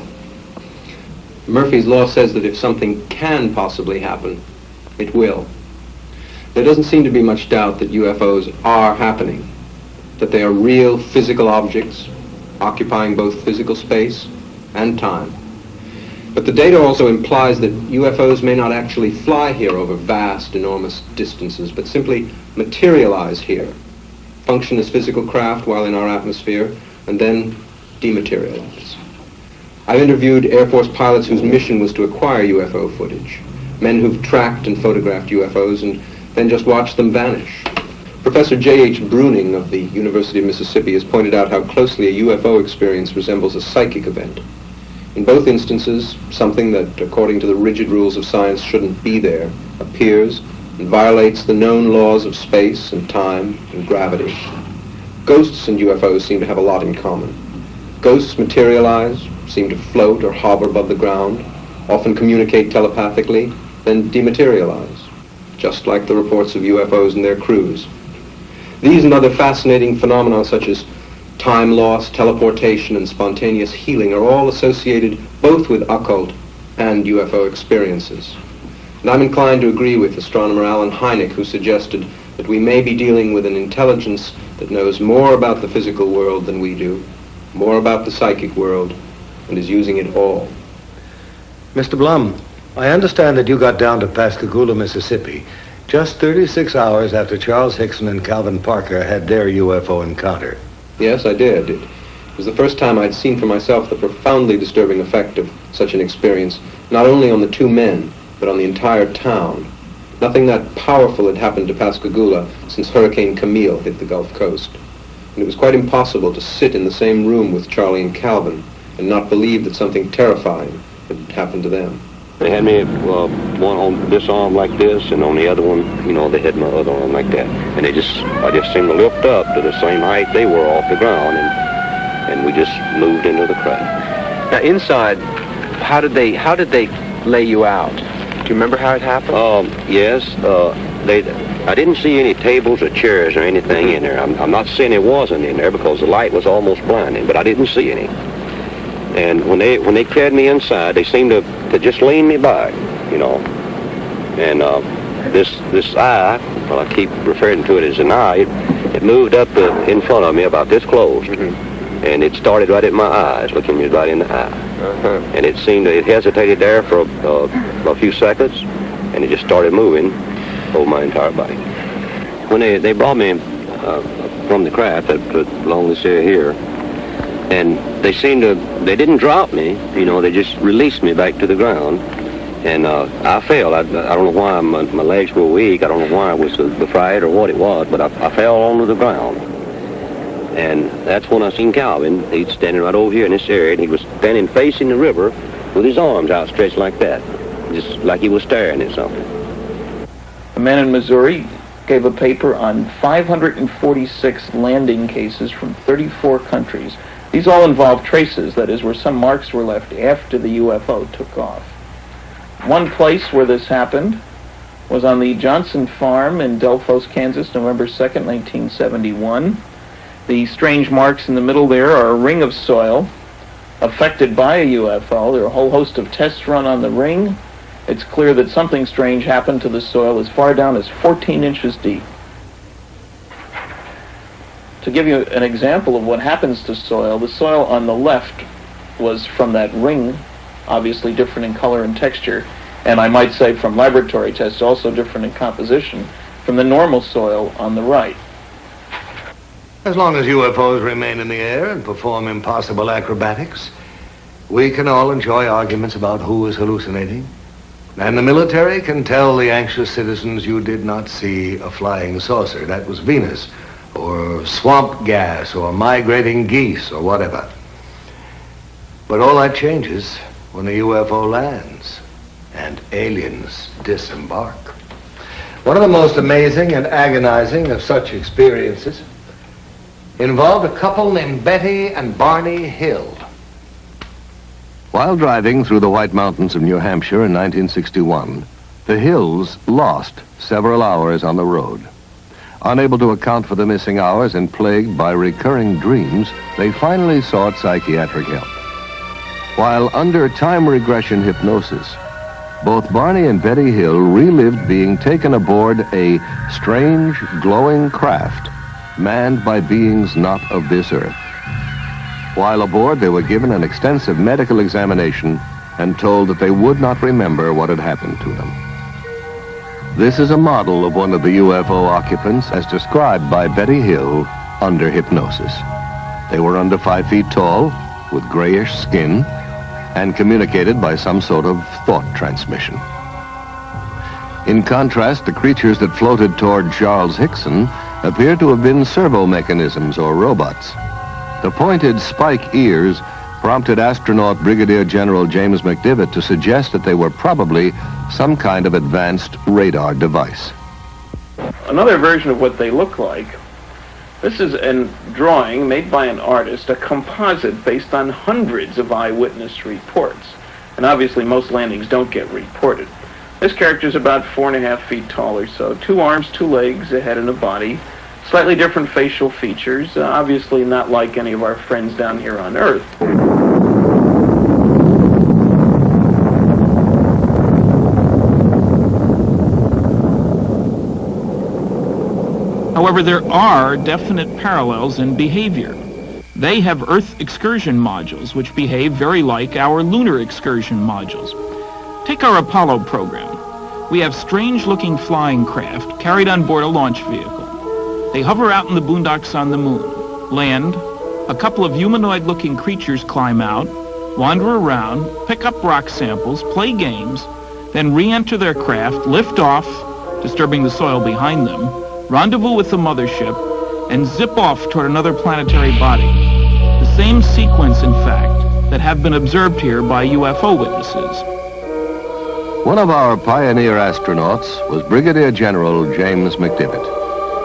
Murphy's Law says that if something can possibly happen, it will. There doesn't seem to be much doubt that UFOs are happening, that they are real physical objects occupying both physical space and time. But the data also implies that UFOs may not actually fly here over vast, enormous distances, but simply materialize here, function as physical craft while in our atmosphere, and then dematerialize. I've interviewed Air Force pilots whose mission was to acquire UFO footage, men who've tracked and photographed UFOs and then just watched them vanish. Professor J.H. Bruning of the University of Mississippi has pointed out how closely a UFO experience resembles a psychic event. In both instances, something that, according to the rigid rules of science, shouldn't be there, appears and violates the known laws of space and time and gravity. Ghosts and UFOs seem to have a lot in common. Ghosts materialize, seem to float or hover above the ground, often communicate telepathically, then dematerialize, just like the reports of UFOs and their crews. These and other fascinating phenomena such as time loss, teleportation, and spontaneous healing are all associated both with occult and UFO experiences. And I'm inclined to agree with astronomer Alan Hynek, who suggested that we may be dealing with an intelligence that knows more about the physical world than we do, more about the psychic world, and is using it all. Mr. Blum, I understand that you got down to Pascagoula, Mississippi, just 36 hours after Charles Hickson and Calvin Parker had their UFO encounter. Yes, I did. It was the first time I'd seen for myself the profoundly disturbing effect of such an experience, not only on the two men, but on the entire town. Nothing that powerful had happened to Pascagoula since Hurricane Camille hit the Gulf Coast. And it was quite impossible to sit in the same room with Charlie and Calvin and not believe that something terrifying had happened to them. They had me one on this arm like this, and on the other one, they had my other arm like that. And I just seemed to lift up to the same height they were off the ground, and we just moved into the craft. Now inside, how did they lay you out? Do you remember how it happened? Yes. I didn't see any tables or chairs or anything in there. I'm not saying it wasn't in there because the light was almost blinding, but I didn't see any. And when they carried me inside, they seemed to just lean me back, And this eye, well, I keep referring to it as an eye, it moved up in front of me about this close. Mm-hmm. And it started right at my eyes, looking me right in the eye. Uh-huh. And it hesitated there for a few seconds, and it just started moving over my entire body. When they brought me from the craft along this area here, and they didn't drop me, they just released me back to the ground. And I fell. I don't know why my legs were weak. I don't know why it was the fright or what it was, but I fell onto the ground. And that's when I seen Calvin. He's standing right over here in this area, and he was standing facing the river with his arms outstretched like that, just like he was staring at something. A man in Missouri gave a paper on 546 landing cases from 34 countries. These all involve traces, that is, where some marks were left after the UFO took off. One place where this happened was on the Johnson Farm in Delphos, Kansas, November 2nd, 1971. The strange marks in the middle there are a ring of soil affected by a UFO. There are a whole host of tests run on the ring. It's clear that something strange happened to the soil as far down as 14 inches deep. To give you an example of what happens to soil, the soil on the left was from that ring, obviously different in color and texture, and I might say from laboratory tests also different in composition from the normal soil on the right. As long as UFOs remain in the air and perform impossible acrobatics, we can all enjoy arguments about who is hallucinating. And the military can tell the anxious citizens you did not see a flying saucer. That was Venus, or swamp gas, or migrating geese, or whatever. But all that changes when the UFO lands and aliens disembark. One of the most amazing and agonizing of such experiences involved a couple named Betty and Barney Hill. While driving through the White Mountains of New Hampshire in 1961, the Hills lost several hours on the road. Unable to account for the missing hours and plagued by recurring dreams, they finally sought psychiatric help. While under time regression hypnosis, both Barney and Betty Hill relived being taken aboard a strange, glowing craft manned by beings not of this earth. While aboard, they were given an extensive medical examination and told that they would not remember what had happened to them. This is a model of one of the UFO occupants as described by Betty Hill under hypnosis. They were under 5 feet tall, with grayish skin, and communicated by some sort of thought transmission. In contrast, the creatures that floated toward Charles Hickson appear to have been servo mechanisms or robots. The pointed spike ears prompted astronaut Brigadier General James McDivitt to suggest that they were probably some kind of advanced radar device. Another version of what they look like, this is a drawing made by an artist, a composite based on hundreds of eyewitness reports. And obviously most landings don't get reported. This character is about 4.5 feet tall or so, 2 arms, 2 legs, a head and a body, slightly different facial features, obviously not like any of our friends down here on Earth. However, there are definite parallels in behavior. They have Earth excursion modules, which behave very like our lunar excursion modules. Take our Apollo program. We have strange-looking flying craft carried on board a launch vehicle. They hover out in the boondocks on the moon, land, a couple of humanoid-looking creatures climb out, wander around, pick up rock samples, play games, then re-enter their craft, lift off, disturbing the soil behind them, rendezvous with the mothership, and zip off toward another planetary body. The same sequence, in fact, that have been observed here by UFO witnesses. One of our pioneer astronauts was Brigadier General James McDivitt.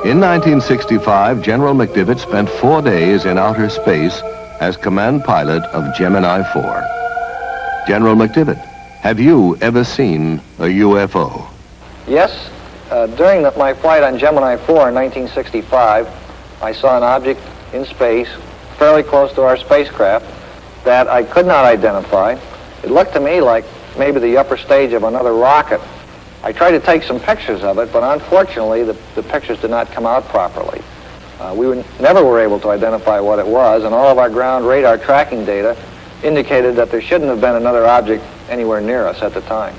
In 1965, General McDivitt spent 4 days in outer space as command pilot of Gemini 4. General McDivitt, have you ever seen a UFO? Yes. During my flight on Gemini 4 in 1965, I saw an object in space fairly close to our spacecraft that I could not identify. It looked to me like maybe the upper stage of another rocket. I tried to take some pictures of it, but unfortunately the pictures did not come out properly. We never were able to identify what it was, and all of our ground radar tracking data indicated that there shouldn't have been another object anywhere near us at the time.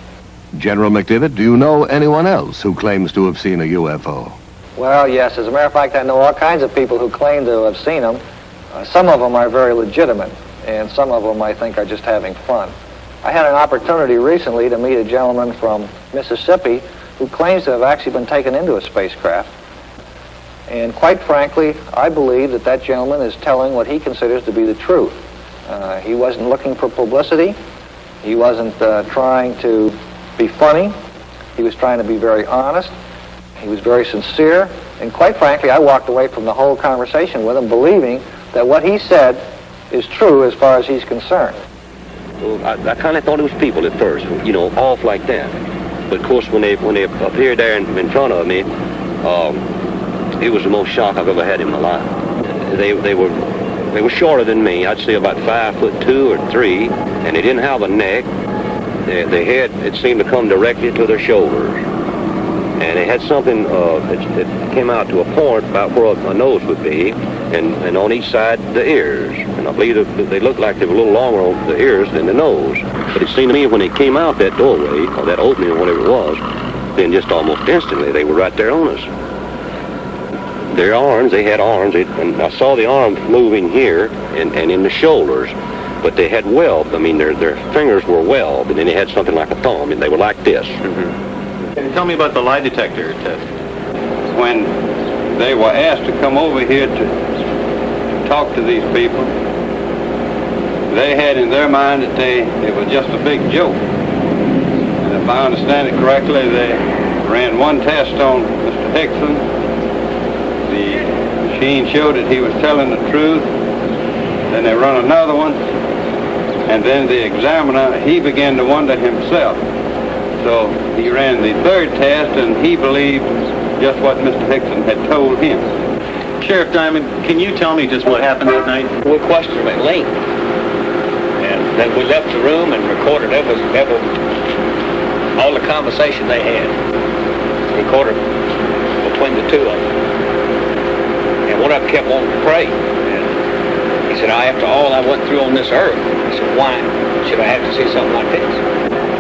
General McDivitt, do you know anyone else who claims to have seen a UFO? Well, yes. As a matter of fact, I know all kinds of people who claim to have seen them. Some of them are very legitimate, and some of them I think are just having fun. I had an opportunity recently to meet a gentleman from Mississippi who claims to have actually been taken into a spacecraft. And quite frankly, I believe that that gentleman is telling what he considers to be the truth. He wasn't looking for publicity. He wasn't trying to be funny. He was trying to be very honest. He was very sincere. And quite frankly, I walked away from the whole conversation with him believing that what he said is true as far as he's concerned. Well, I kind of thought it was people at first, you know, off like that. But of course, when they appeared there in front of me, it was the most shock I've ever had in my life. They were shorter than me. I'd say about 5'2" or 3", and they didn't have a neck. The head, it seemed to come directly to their shoulders. And it had something that came out to a point about where a nose would be, and on each side, the ears. And I believe that they looked like they were a little longer on the ears than the nose. But it seemed to me when they came out that doorway, or that opening, or whatever it was, then just almost instantly, they were right there on us. Their arms, they had arms, and I saw the arms moving here and in the shoulders. But they had weld. I mean, their fingers were webbed, and then they had something like a thumb, and they were like this. Tell me about the lie detector test. When they were asked to come over here to talk to these people, they had in their mind that it was just a big joke. And if I understand it correctly, they ran one test on Mr. Hickson. The machine showed that he was telling the truth. Then they run another one, And then the examiner, he began to wonder himself. So he ran the third test, and he believed just what Mr. Hickson had told him. Sheriff Diamond, can you tell me just what happened that night? We questioned them at length. And then we left the room and recorded every all the conversation they had. Recorded between the two of them. And one of them kept wanting to pray. And he said, after all I went through on this earth, he said, why should I have to see something like this?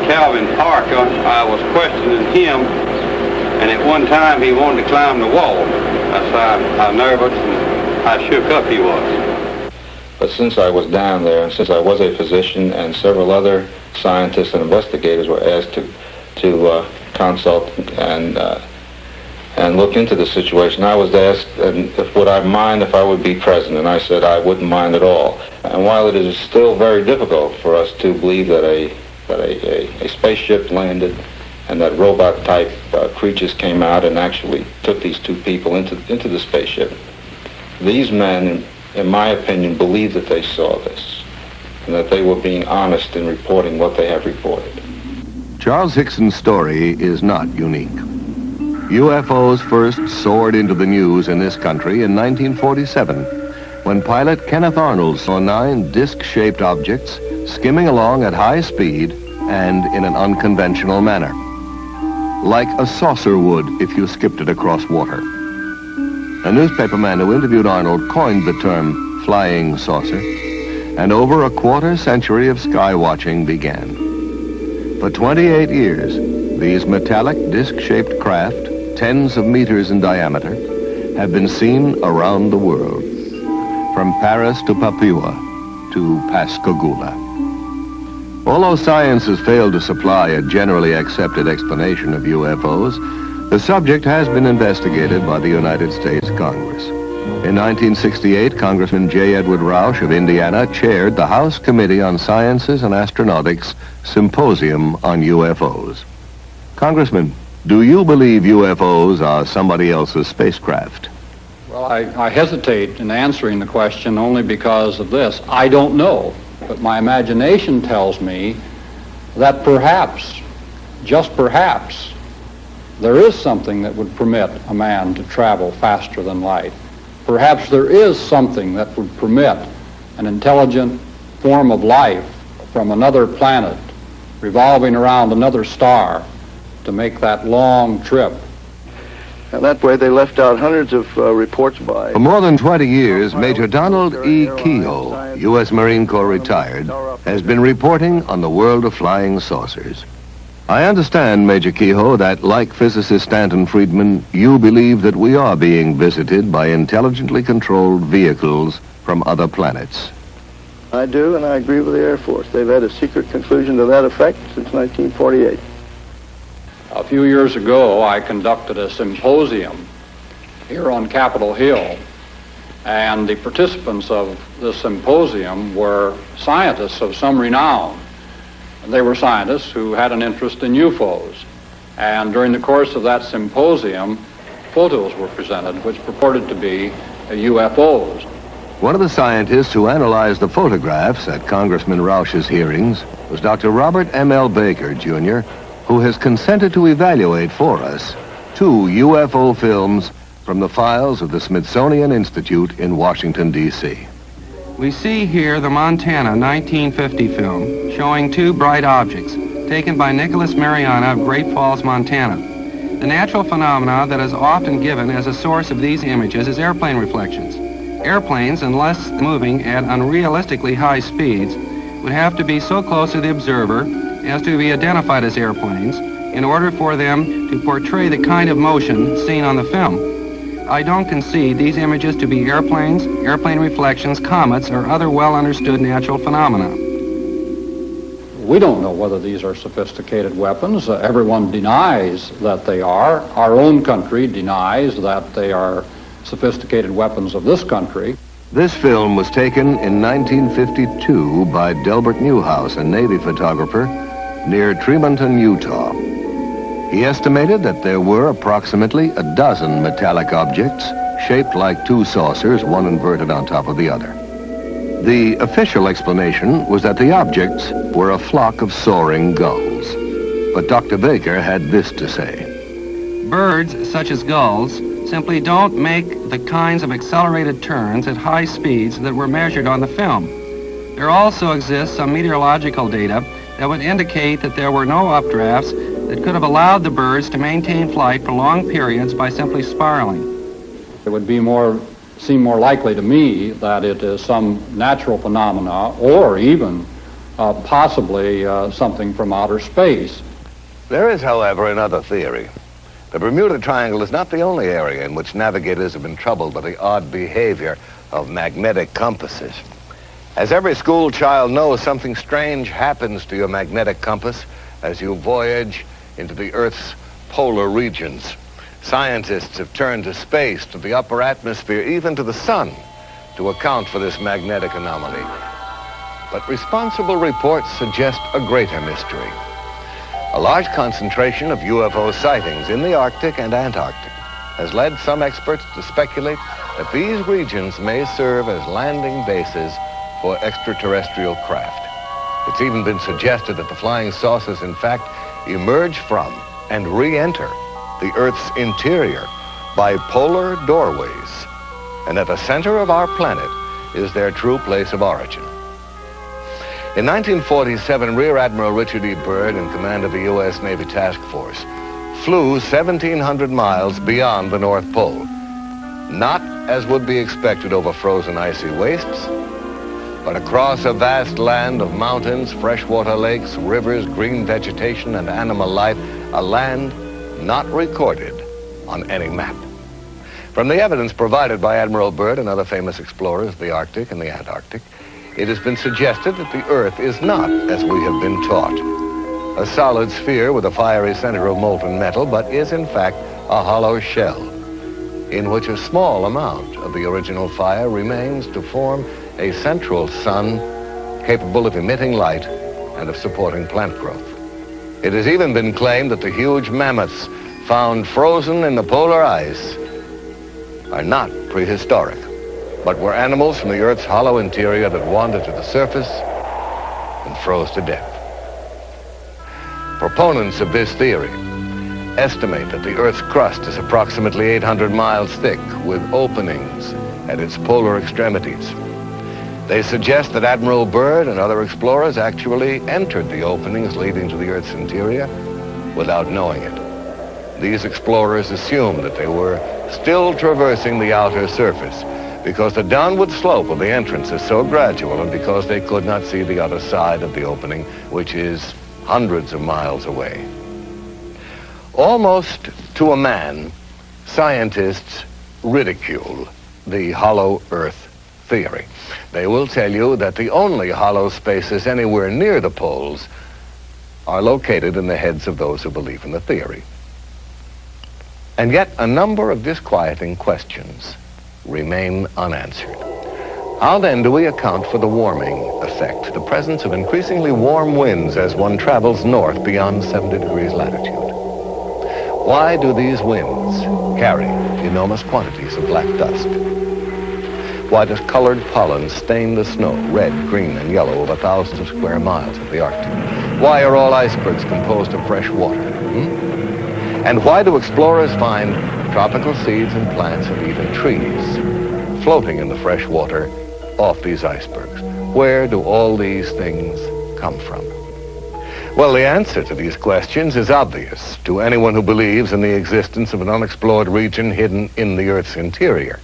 Calvin Parker, I was questioning him, and at one time he wanted to climb the wall. That's how nervous and how shook up he was. But since I was down there, and since I was a physician, and several other scientists and investigators were asked to consult and look into the situation, I was asked, would I mind if I would be present, and I said I wouldn't mind at all. And while it is still very difficult for us to believe that a spaceship landed and that robot-type creatures came out and actually took these two people into the spaceship, these men, in my opinion, believed that they saw this and that they were being honest in reporting what they have reported. Charles Hickson's story is not unique. UFOs first soared into the news in this country in 1947 when pilot Kenneth Arnold saw 9 disc-shaped objects skimming along at high speed and in an unconventional manner, like a saucer would if you skipped it across water. A newspaperman who interviewed Arnold coined the term flying saucer, and over a quarter century of sky watching began. For 28 years, these metallic disc-shaped craft, tens of meters in diameter, have been seen around the world, from Paris to Papua to Pascagoula. Although science has failed to supply a generally accepted explanation of UFOs, the subject has been investigated by the United States Congress. In 1968, Congressman J. Edward Rausch of Indiana chaired the House Committee on Sciences and Astronautics Symposium on UFOs. Congressman, do you believe UFOs are somebody else's spacecraft? Well, I hesitate in answering the question only because of this. I don't know, but my imagination tells me that perhaps, just perhaps, there is something that would permit a man to travel faster than light. Perhaps there is something that would permit an intelligent form of life from another planet revolving around another star to make that long trip. And that way they left out hundreds of reports by... For more than 20 years, Major Donald E. Kehoe, U.S. Marine Corps retired, has been reporting on the world of flying saucers. I understand, Major Kehoe, that like physicist Stanton Friedman, you believe that we are being visited by intelligently controlled vehicles from other planets. I do, and I agree with the Air Force. They've had a secret conclusion to that effect since 1948. A few years ago, I conducted a symposium here on Capitol Hill, and the participants of this symposium were scientists of some renown. They were scientists who had an interest in UFOs, and during the course of that symposium, photos were presented which purported to be UFOs. One of the scientists who analyzed the photographs at Congressman Rausch's hearings was Dr. Robert M.L. Baker, Jr., who has consented to evaluate for us 2 UFO films from the files of the Smithsonian Institute in Washington, D.C. We see here the Montana 1950 film showing 2 bright objects taken by Nicholas Mariana of Great Falls, Montana. The natural phenomena that is often given as a source of these images is airplane reflections. Airplanes, unless moving at unrealistically high speeds, would have to be so close to the observer as to be identified as airplanes in order for them to portray the kind of motion seen on the film. I don't concede these images to be airplanes, airplane reflections, comets, or other well-understood natural phenomena. We don't know whether these are sophisticated weapons. Everyone denies that they are. Our own country denies that they are sophisticated weapons of this country. This film was taken in 1952 by Delbert Newhouse, a Navy photographer, near Tremonton, Utah. He estimated that there were approximately a dozen metallic objects shaped like 2 saucers, one inverted on top of the other. The official explanation was that the objects were a flock of soaring gulls. But Dr. Baker had this to say. Birds, such as gulls, simply don't make the kinds of accelerated turns at high speeds that were measured on the film. There also exists some meteorological data that would indicate that there were no updrafts that could have allowed the birds to maintain flight for long periods by simply spiraling. It would seem more likely to me that it is some natural phenomena or even possibly something from outer space. There is, however, another theory. The Bermuda Triangle is not the only area in which navigators have been troubled by the odd behavior of magnetic compasses. As every school child knows, something strange happens to your magnetic compass as you voyage into the Earth's polar regions. Scientists have turned to space, to the upper atmosphere, even to the sun, to account for this magnetic anomaly. But responsible reports suggest a greater mystery. A large concentration of UFO sightings in the Arctic and Antarctic has led some experts to speculate that these regions may serve as landing bases for extraterrestrial craft. It's even been suggested that the flying saucers, in fact, emerge from and re-enter the Earth's interior by polar doorways, and at the center of our planet is their true place of origin. In 1947, Rear Admiral Richard E. Byrd, in command of the U.S. Navy Task Force, flew 1,700 miles beyond the North Pole, not as would be expected over frozen icy wastes, but across a vast land of mountains, freshwater lakes, rivers, green vegetation, and animal life, a land not recorded on any map. From the evidence provided by Admiral Byrd and other famous explorers of the Arctic and the Antarctic, it has been suggested that the Earth is not, as we have been taught, a solid sphere with a fiery center of molten metal, but is in fact a hollow shell in which a small amount of the original fire remains to form a central sun capable of emitting light and of supporting plant growth. It has even been claimed that the huge mammoths found frozen in the polar ice are not prehistoric, but were animals from the Earth's hollow interior that wandered to the surface and froze to death. Proponents of this theory estimate that the Earth's crust is approximately 800 miles thick, with openings at its polar extremities. They suggest that Admiral Byrd and other explorers actually entered the openings leading to the Earth's interior without knowing it. These explorers assumed that they were still traversing the outer surface because the downward slope of the entrance is so gradual and because they could not see the other side of the opening, which is hundreds of miles away. Almost to a man, scientists ridicule the hollow Earth theory. They will tell you that the only hollow spaces anywhere near the poles are located in the heads of those who believe in the theory. And yet a number of disquieting questions remain unanswered. How then do we account for the warming effect, the presence of increasingly warm winds as one travels north beyond 70 degrees latitude? Why do these winds carry enormous quantities of black dust? Why does colored pollen stain the snow red, green, and yellow over thousands of square miles of the Arctic? Why are all icebergs composed of fresh water? And why do explorers find tropical seeds and plants and even trees floating in the fresh water off these icebergs? Where do all these things come from? Well, the answer to these questions is obvious to anyone who believes in the existence of an unexplored region hidden in the Earth's interior.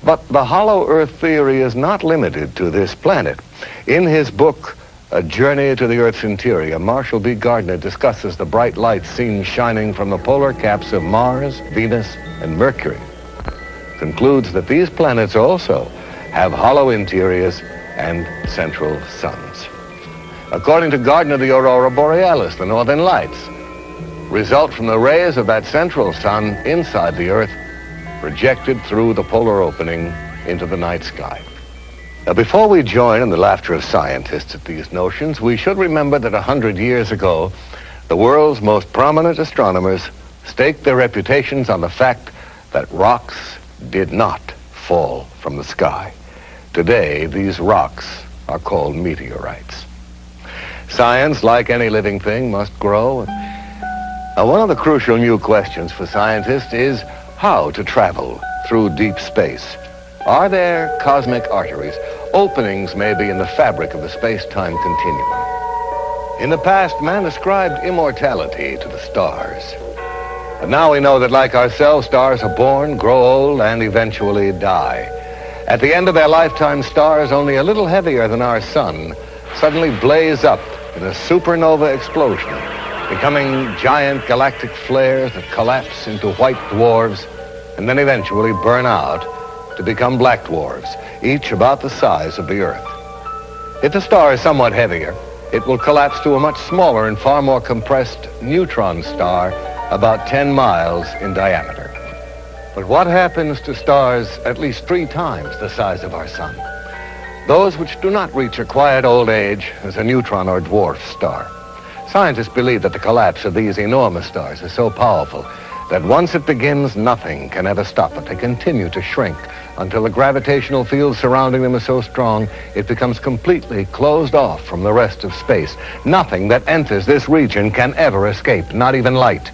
But the hollow Earth theory is not limited to this planet. In his book, A Journey to the Earth's Interior, Marshall B. Gardner discusses the bright lights seen shining from the polar caps of Mars, Venus, and Mercury. Concludes that these planets also have hollow interiors and central suns. According to Gardner, the aurora borealis, the northern lights, result from the rays of that central sun inside the Earth, projected through the polar opening into the night sky. Now, before we join in the laughter of scientists at these notions, we should remember that 100 years ago, the world's most prominent astronomers staked their reputations on the fact that rocks did not fall from the sky. Today, these rocks are called meteorites. Science, like any living thing, must grow. Now, one of the crucial new questions for scientists is how to travel through deep space. Are there cosmic arteries, openings maybe in the fabric of the space-time continuum? In the past, man ascribed immortality to the stars. But now we know that, like ourselves, stars are born, grow old, and eventually die. At the end of their lifetime, stars only a little heavier than our sun suddenly blaze up in a supernova explosion, becoming giant galactic flares that collapse into white dwarfs and then eventually burn out to become black dwarfs, each about the size of the Earth. If the star is somewhat heavier, it will collapse to a much smaller and far more compressed neutron star about 10 miles in diameter. But what happens to stars at least 3 times the size of our sun? Those which do not reach a quiet old age as a neutron or dwarf star. Scientists believe that the collapse of these enormous stars is so powerful that once it begins, nothing can ever stop it. They continue to shrink until the gravitational field surrounding them is so strong it becomes completely closed off from the rest of space. Nothing that enters this region can ever escape, not even light.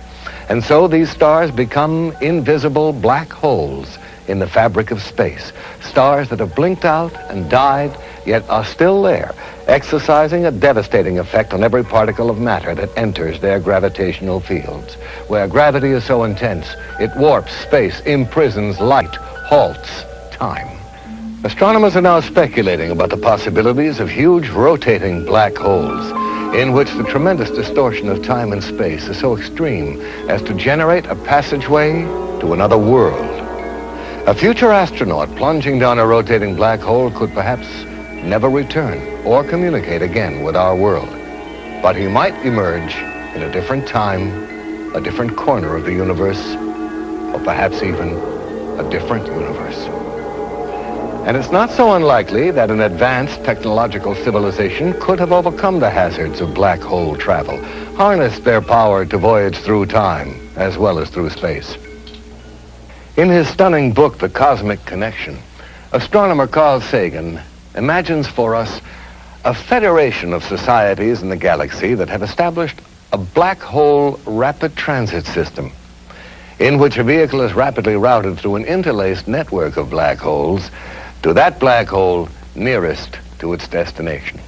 And so these stars become invisible black holes in the fabric of space. Stars that have blinked out and died, yet are still there, exercising a devastating effect on every particle of matter that enters their gravitational fields. Where gravity is so intense, it warps space, imprisons light, halts time. Astronomers are now speculating about the possibilities of huge rotating black holes in which the tremendous distortion of time and space is so extreme as to generate a passageway to another world. A future astronaut plunging down a rotating black hole could perhaps never return or communicate again with our world. But he might emerge in a different time, a different corner of the universe, or perhaps even a different universe. And it's not so unlikely that an advanced technological civilization could have overcome the hazards of black hole travel, harnessed their power to voyage through time as well as through space. In his stunning book, The Cosmic Connection, astronomer Carl Sagan imagines for us a federation of societies in the galaxy that have established a black hole rapid transit system in which a vehicle is rapidly routed through an interlaced network of black holes to that black hole nearest to its destination.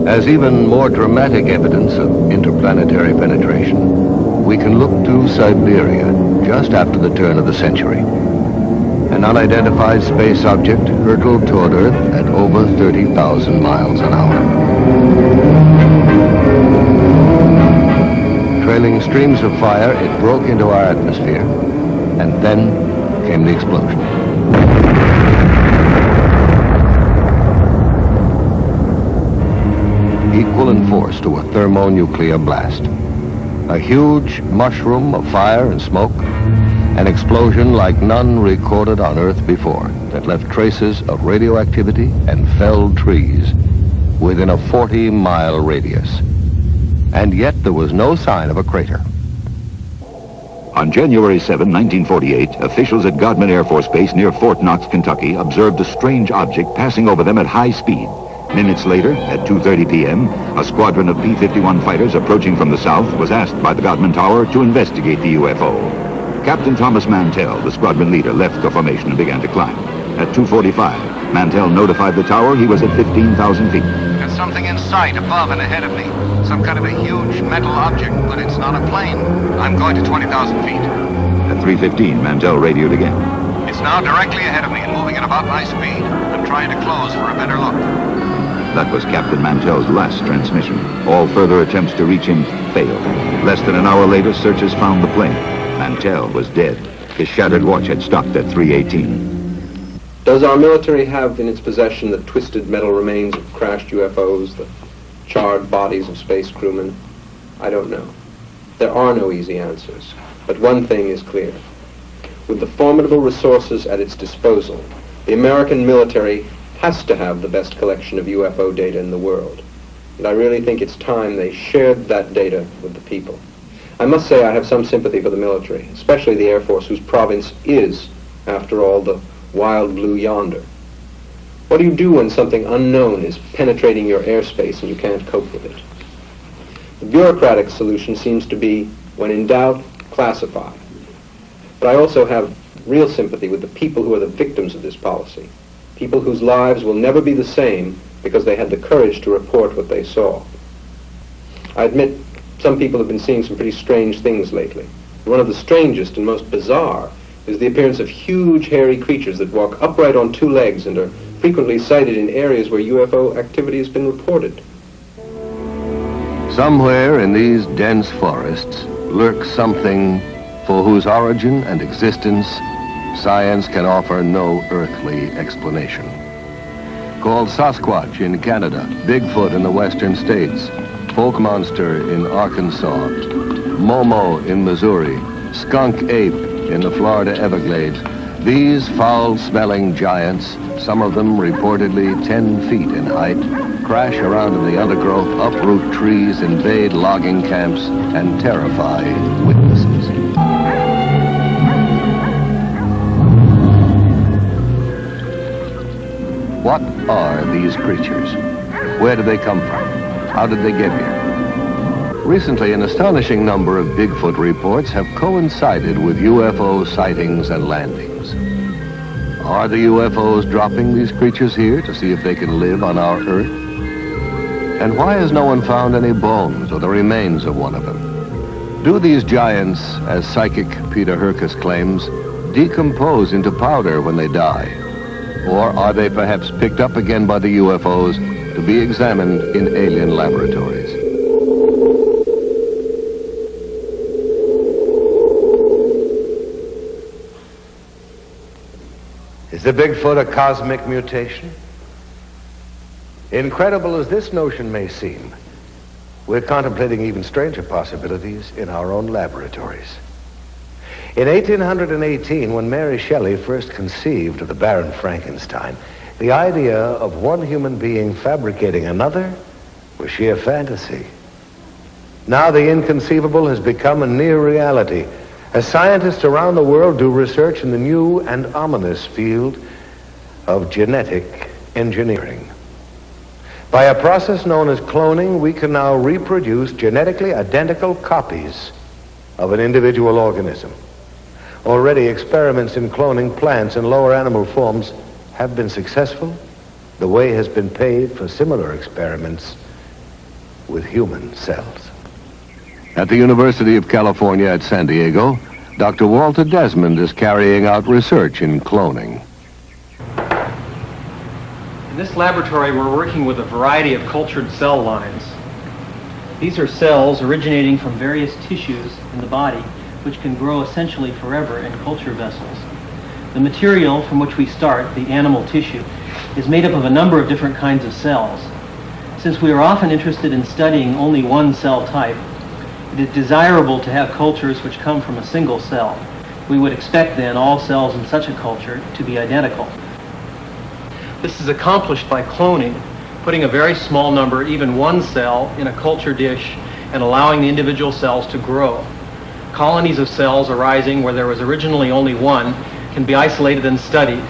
As even more dramatic evidence of interplanetary penetration, we can look to Siberia just after the turn of the century. An unidentified space object hurtled toward Earth at over 30,000 miles an hour. Trailing streams of fire, it broke into our atmosphere, and then came the explosion. Equal in force to a thermonuclear blast. A huge mushroom of fire and smoke, an explosion like none recorded on Earth before that left traces of radioactivity and felled trees within a 40-mile radius. And yet there was no sign of a crater. On January 7, 1948, officials at Godman Air Force Base near Fort Knox, Kentucky, observed a strange object passing over them at high speed. Minutes later, at 2:30 p.m., a squadron of B-51 fighters approaching from the south was asked by the Godman Tower to investigate the UFO. Captain Thomas Mantell, the squadron leader, left the formation and began to climb. At 2:45, Mantell notified the tower he was at 15,000 feet. There's something in sight above and ahead of me. Some kind of a huge metal object, but it's not a plane. I'm going to 20,000 feet. At 3:15, Mantell radioed again. It's now directly ahead of me and moving at about my speed. I'm trying to close for a better look. That was Captain Mantell's last transmission. All further attempts to reach him failed. Less than an hour later, searchers found the plane. Mantell was dead. His shattered watch had stopped at 3:18. Does our military have in its possession the twisted metal remains of crashed UFOs, the charred bodies of space crewmen? I don't know. There are no easy answers. But one thing is clear. With the formidable resources at its disposal, the American military has to have the best collection of UFO data in the world. And I really think it's time they shared that data with the people. I must say I have some sympathy for the military, especially the Air Force, whose province is, after all, the wild blue yonder. What do you do when something unknown is penetrating your airspace and you can't cope with it? The bureaucratic solution seems to be, when in doubt, classify. But I also have real sympathy with the people who are the victims of this policy, people whose lives will never be the same because they had the courage to report what they saw. I admit some people have been seeing some pretty strange things lately. One of the strangest and most bizarre is the appearance of huge hairy creatures that walk upright on two legs and are frequently sighted in areas where UFO activity has been reported. Somewhere in these dense forests lurks something for whose origin and existence science can offer no earthly explanation. Called Sasquatch in Canada, Bigfoot in the western states, Folk Monster in Arkansas, Momo in Missouri, Skunk Ape in the Florida Everglades, these foul-smelling giants, some of them reportedly 10 feet in height, crash around in the undergrowth, uproot trees, invade logging camps, and terrify witnesses. What are these creatures? Where do they come from? How did they get here? Recently, an astonishing number of Bigfoot reports have coincided with UFO sightings and landings. Are the UFOs dropping these creatures here to see if they can live on our Earth? And why has no one found any bones or the remains of one of them? Do these giants, as psychic Peter Herkus claims, decompose into powder when they die? Or are they perhaps picked up again by the UFOs to be examined in alien laboratories? Is the Bigfoot a cosmic mutation? Incredible as this notion may seem, we're contemplating even stranger possibilities in our own laboratories. In 1818, when Mary Shelley first conceived of the Baron Frankenstein, the idea of one human being fabricating another was sheer fantasy. Now the inconceivable has become a near reality, as scientists around the world do research in the new and ominous field of genetic engineering. By a process known as cloning, we can now reproduce genetically identical copies of an individual organism. Already, experiments in cloning plants and lower animal forms have been successful. The way has been paved for similar experiments with human cells. At the University of California at San Diego, Dr. Walter Desmond is carrying out research in cloning. In this laboratory, we're working with a variety of cultured cell lines. These are cells originating from various tissues in the body, which can grow essentially forever in culture vessels. The material from which we start, the animal tissue, is made up of a number of different kinds of cells. Since we are often interested in studying only one cell type, it is desirable to have cultures which come from a single cell. We would expect then all cells in such a culture to be identical. This is accomplished by cloning, putting a very small number, even one cell, in a culture dish and allowing the individual cells to grow. Colonies of cells arising where there was originally only one can be isolated and studied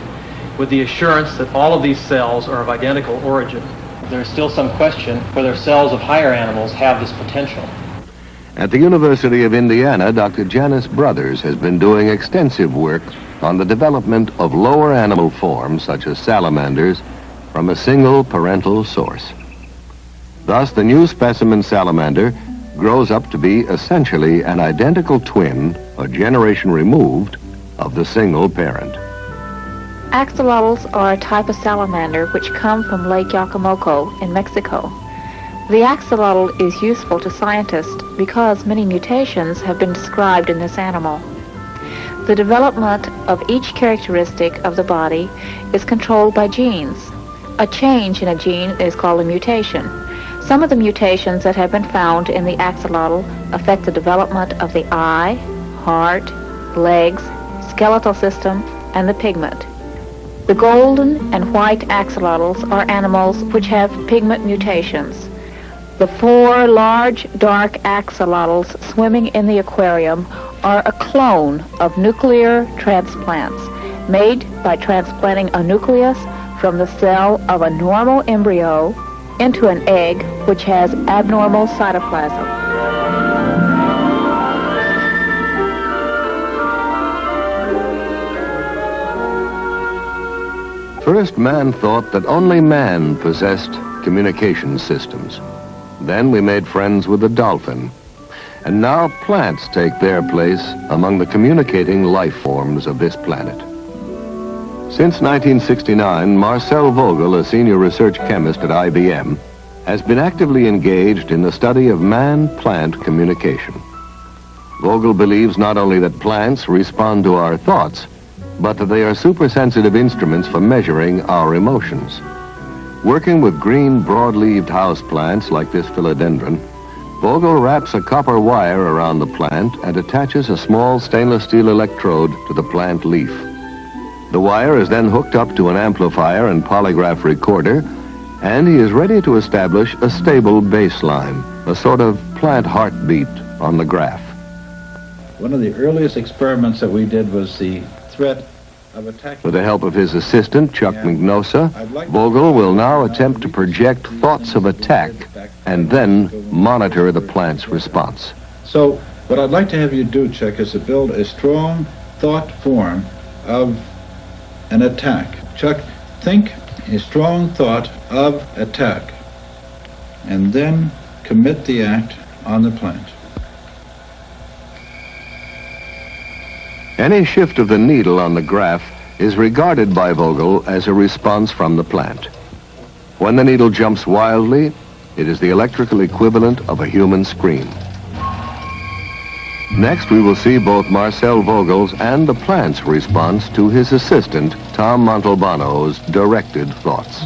with the assurance that all of these cells are of identical origin. There is still some question whether cells of higher animals have this potential. At the University of Indiana, Dr. Janice Brothers has been doing extensive work on the development of lower animal forms, such as salamanders, from a single parental source. Thus, the new specimen salamander grows up to be essentially an identical twin, a generation removed, of the single parent. Axolotls are a type of salamander which come from Lake Yacamoco in Mexico. The axolotl is useful to scientists because many mutations have been described in this animal. The development of each characteristic of the body is controlled by genes. A change in a gene is called a mutation. Some of the mutations that have been found in the axolotl affect the development of the eye, heart, legs, skeletal system, and the pigment. The golden and white axolotls are animals which have pigment mutations. The 4 large dark axolotls swimming in the aquarium are a clone of nuclear transplants made by transplanting a nucleus from the cell of a normal embryo into an egg which has abnormal cytoplasm. First, man thought that only man possessed communication systems. Then we made friends with the dolphin. And now plants take their place among the communicating life forms of this planet. Since 1969, Marcel Vogel, a senior research chemist at IBM, has been actively engaged in the study of man-plant communication. Vogel believes not only that plants respond to our thoughts, but that they are supersensitive instruments for measuring our emotions. Working with green broad-leaved houseplants like this philodendron, Vogel wraps a copper wire around the plant and attaches a small stainless steel electrode to the plant leaf. The wire is then hooked up to an amplifier and polygraph recorder, and he is ready to establish a stable baseline, a sort of plant heartbeat on the graph. One of the earliest experiments that we did was the threat of attack. With the help of his assistant, Chuck Mignosa, Vogel will now attempt to project thoughts of attack and then monitor the plant's response. So what I'd like to have you do, Chuck, is to build a strong thought form of an attack. Chuck, think a strong thought of attack and then commit the act on the plant. Any shift of the needle on the graph is regarded by Vogel as a response from the plant. When the needle jumps wildly, it is the electrical equivalent of a human scream. Next, we will see both Marcel Vogel's and the plant's response to his assistant, Tom Montalbano's directed thoughts.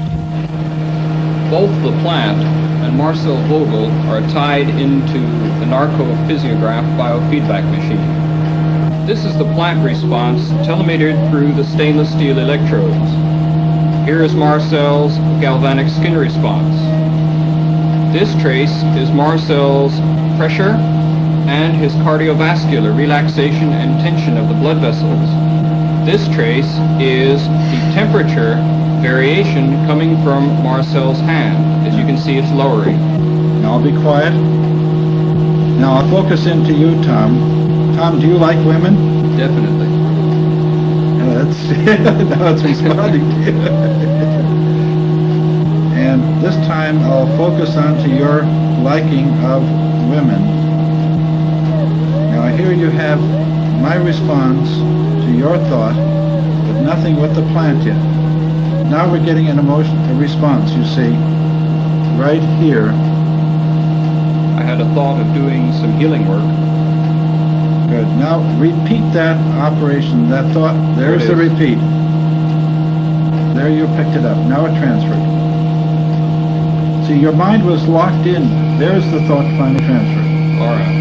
Both the plant and Marcel Vogel are tied into the narcophysiograph biofeedback machine. This is the plant response telemetered through the stainless steel electrodes. Here is Marcel's galvanic skin response. This trace is Marcel's pressure and his cardiovascular relaxation and tension of the blood vessels. This trace is the temperature variation coming from Marcel's hand. As you can see, it's lowering. Now I'll be quiet. Now I'll focus into you, Tom. Tom, do you like women? Definitely. Now it's responding to you. And this time I'll focus on to your liking of women. Now here you have my response to your thought, but nothing with the plant yet. Now we're getting an emotion, a response, you see, right here. I had a thought of doing some healing work. Good. Now repeat that operation, that thought. There's the repeat. There you picked it up. Now it transferred. See, your mind was locked in. There's the thought finally transferred. All right.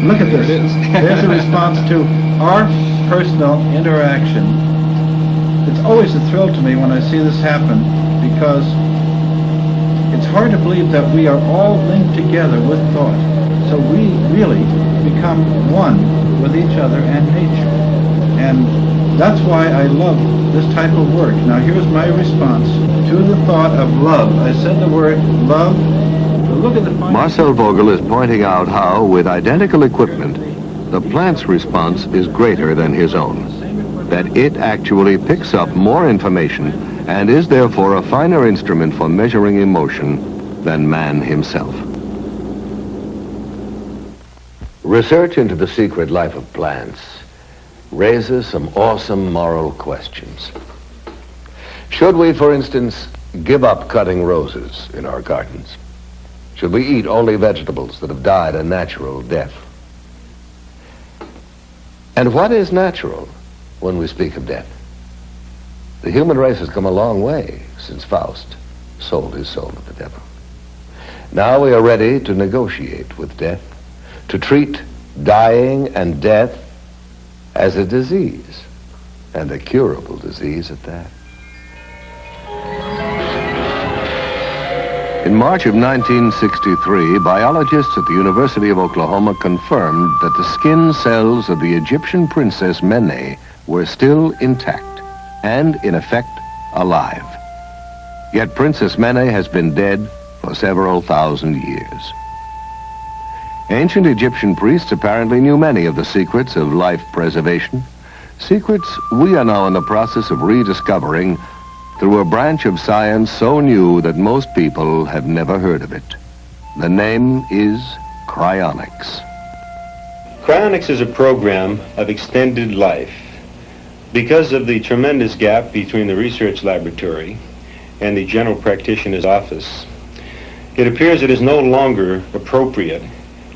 Look at this. There's a response to our personal interaction. It's always a thrill to me when I see this happen, because it's hard to believe that we are all linked together with thought. So we really become one with each other and nature. And that's why I love this type of work. Now here's my response to the thought of love. I said the word love. But look at the Marcel Vogel is pointing out how, with identical equipment, the plant's response is greater than his own. That it actually picks up more information and is therefore a finer instrument for measuring emotion than man himself. Research into the secret life of plants raises some awesome moral questions. Should we, for instance, give up cutting roses in our gardens? Should we eat only vegetables that have died a natural death? And what is natural when we speak of death? The human race has come a long way since Faust sold his soul to the devil. Now we are ready to negotiate with death, to treat dying and death as a disease, and a curable disease at that. In March of 1963, biologists at the University of Oklahoma confirmed that the skin cells of the Egyptian princess Mene were still intact and, in effect, alive. Yet Princess Mene has been dead for several thousand years. Ancient Egyptian priests apparently knew many of the secrets of life preservation, secrets we are now in the process of rediscovering through a branch of science so new that most people have never heard of it. The name is cryonics. Cryonics is a program of extended life. Because of the tremendous gap between the research laboratory and the general practitioner's office, it appears it is no longer appropriate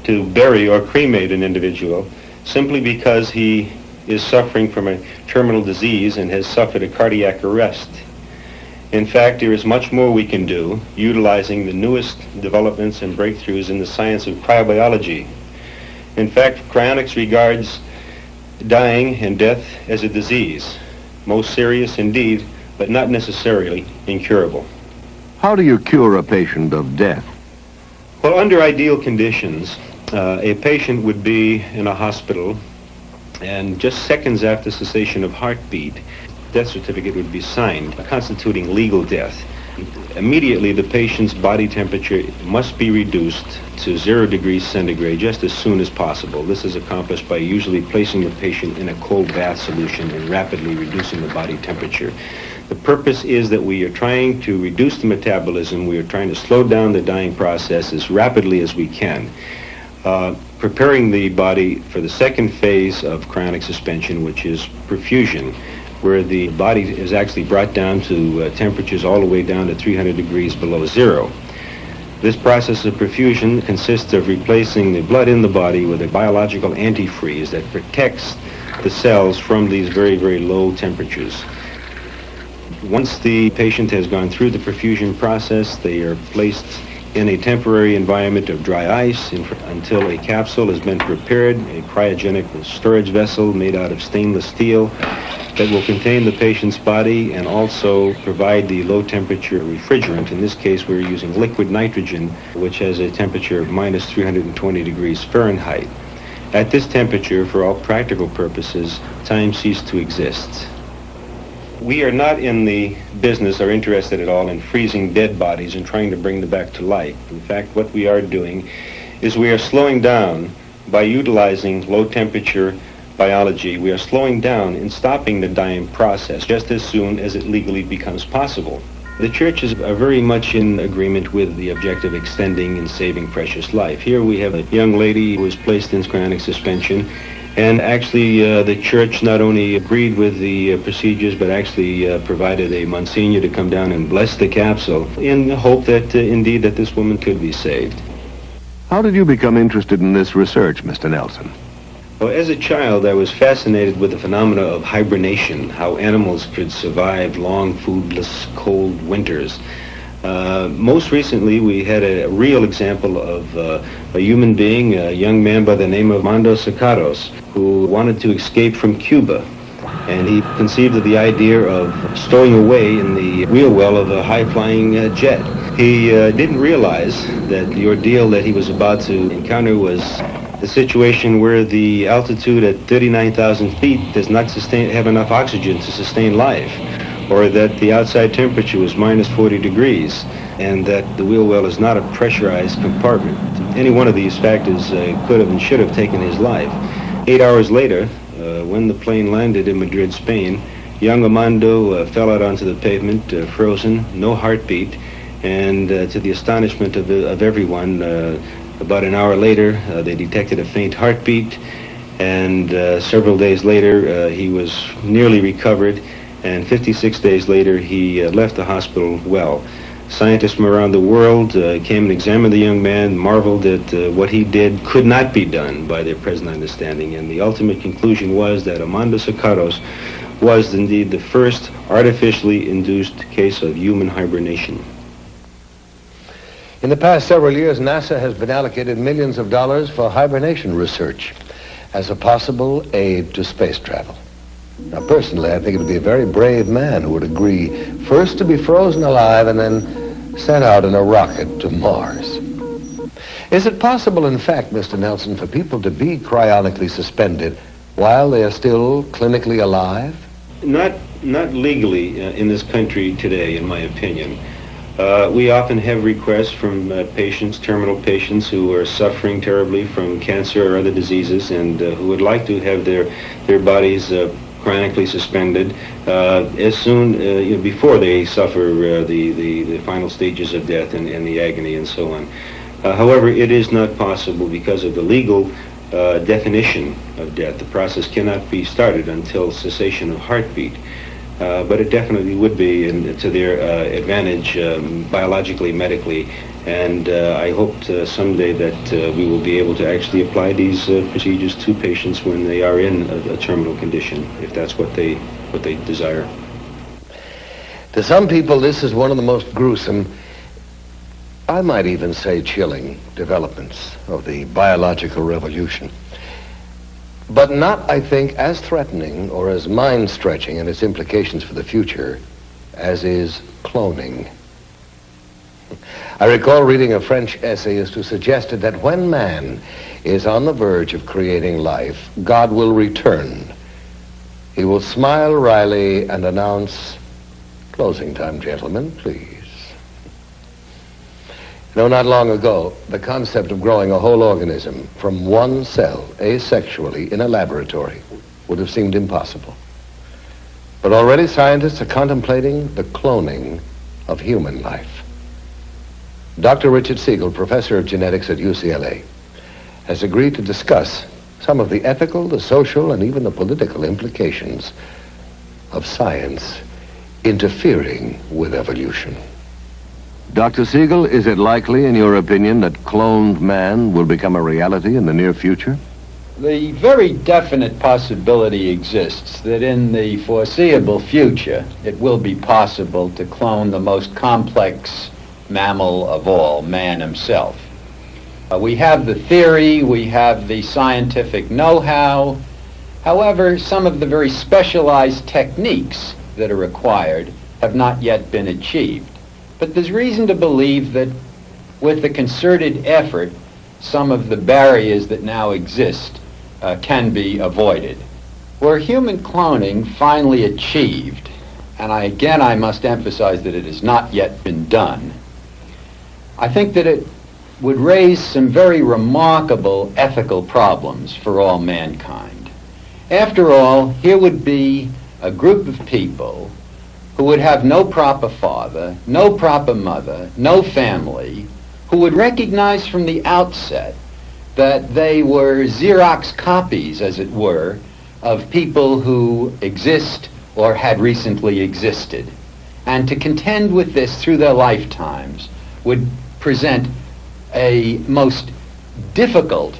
to bury or cremate an individual simply because he is suffering from a terminal disease and has suffered a cardiac arrest. In fact, there is much more we can do utilizing the newest developments and breakthroughs in the science of cryobiology. In fact, cryonics regards dying and death as a disease, most serious indeed, but not necessarily incurable. How do you cure a patient of death? Well, under ideal conditions, a patient would be in a hospital, and just seconds after cessation of heartbeat, death certificate would be signed, constituting legal death. Immediately, the patient's body temperature must be reduced to 0 degrees centigrade just as soon as possible. This is accomplished by usually placing the patient in a cold bath solution and rapidly reducing the body temperature. The purpose is that we are trying to reduce the metabolism. We are trying to slow down the dying process as rapidly as we can. Preparing the body for the second phase of cryonic suspension, which is perfusion, where the body is actually brought down to temperatures all the way down to 300 degrees below zero. This process of perfusion consists of replacing the blood in the body with a biological antifreeze that protects the cells from these very, very low temperatures. Once the patient has gone through the perfusion process, they are placed in a temporary environment of dry ice until a capsule has been prepared, a cryogenic storage vessel made out of stainless steel that will contain the patient's body and also provide the low temperature refrigerant. In this case, we're using liquid nitrogen, which has a temperature of minus 320 degrees Fahrenheit. At this temperature, for all practical purposes, time ceased to exist. We are not in the business or interested at all in freezing dead bodies and trying to bring them back to life. In fact, what we are doing is we are slowing down by utilizing low temperature biology. We are slowing down and stopping the dying process just as soon as it legally becomes possible. The churches are very much in agreement with the objective of extending and saving precious life. Here we have a young lady who was placed in cryonic suspension, and actually the church not only agreed with the procedures, but actually provided a Monsignor to come down and bless the capsule in the hope that indeed that this woman could be saved. How did you become interested in this research, Mr. Nelson? Well, as a child, I was fascinated with the phenomena of hibernation, how animals could survive long, foodless, cold winters. Most recently, we had a real example of a human being, a young man by the name of Armando Sacaros, who wanted to escape from Cuba. And he conceived of the idea of stowing away in the wheel well of a high-flying jet. He didn't realize that the ordeal that he was about to encounter was the situation where the altitude at 39,000 feet does not have enough oxygen to sustain life, or that the outside temperature was minus 40 degrees, and that the wheel well is not a pressurized compartment. Any one of these factors could have and should have taken his life. 8 hours later, when the plane landed in Madrid, Spain, young Armando fell out onto the pavement, frozen, no heartbeat, and to the astonishment of everyone, about an hour later, they detected a faint heartbeat, and several days later, he was nearly recovered, and 56 days later, he left the hospital well. Scientists from around the world came and examined the young man, marveled that what he did could not be done by their present understanding, and the ultimate conclusion was that Armando Sacaros was indeed the first artificially induced case of human hibernation. In the past several years, NASA has been allocated millions of dollars for hibernation research as a possible aid to space travel. Now, personally, I think it would be a very brave man who would agree first to be frozen alive and then sent out in a rocket to Mars. Is it possible, in fact, Mr. Nelson, for people to be cryonically suspended while they are still clinically alive? Not legally in this country today, in my opinion. We often have requests from patients, terminal patients, who are suffering terribly from cancer or other diseases, and who would like to have their bodies chronically suspended as soon before they suffer the final stages of death and the agony and so on. However, it is not possible because of the legal definition of death. The process cannot be started until cessation of heartbeat. But it definitely would be to their advantage biologically, medically, and I hope someday that we will be able to actually apply these procedures to patients when they are in a terminal condition, if that's what they desire. To some people, this is one of the most gruesome, I might even say chilling, developments of the biological revolution. But not, I think, as threatening or as mind-stretching in its implications for the future as is cloning. I recall reading a French essayist who suggested that when man is on the verge of creating life, God will return. He will smile wryly and announce, "Closing time, gentlemen, please." Not long ago, the concept of growing a whole organism from one cell asexually in a laboratory would have seemed impossible. But already scientists are contemplating the cloning of human life. Dr. Richard Siegel, professor of genetics at UCLA, has agreed to discuss some of the ethical, the social, and even the political implications of science interfering with evolution. Dr. Siegel, is it likely, in your opinion, that cloned man will become a reality in the near future? The very definite possibility exists that in the foreseeable future, it will be possible to clone the most complex mammal of all, man himself. We have the theory, we have the scientific know-how. However, some of the very specialized techniques that are required have not yet been achieved. But there's reason to believe that with a concerted effort, some of the barriers that now exist can be avoided. Were human cloning finally achieved, and I must emphasize that it has not yet been done, I think that it would raise some very remarkable ethical problems for all mankind. After all, here would be a group of people who would have no proper father, no proper mother, no family, who would recognize from the outset that they were Xerox copies, as it were, of people who exist or had recently existed. And to contend with this through their lifetimes would present a most difficult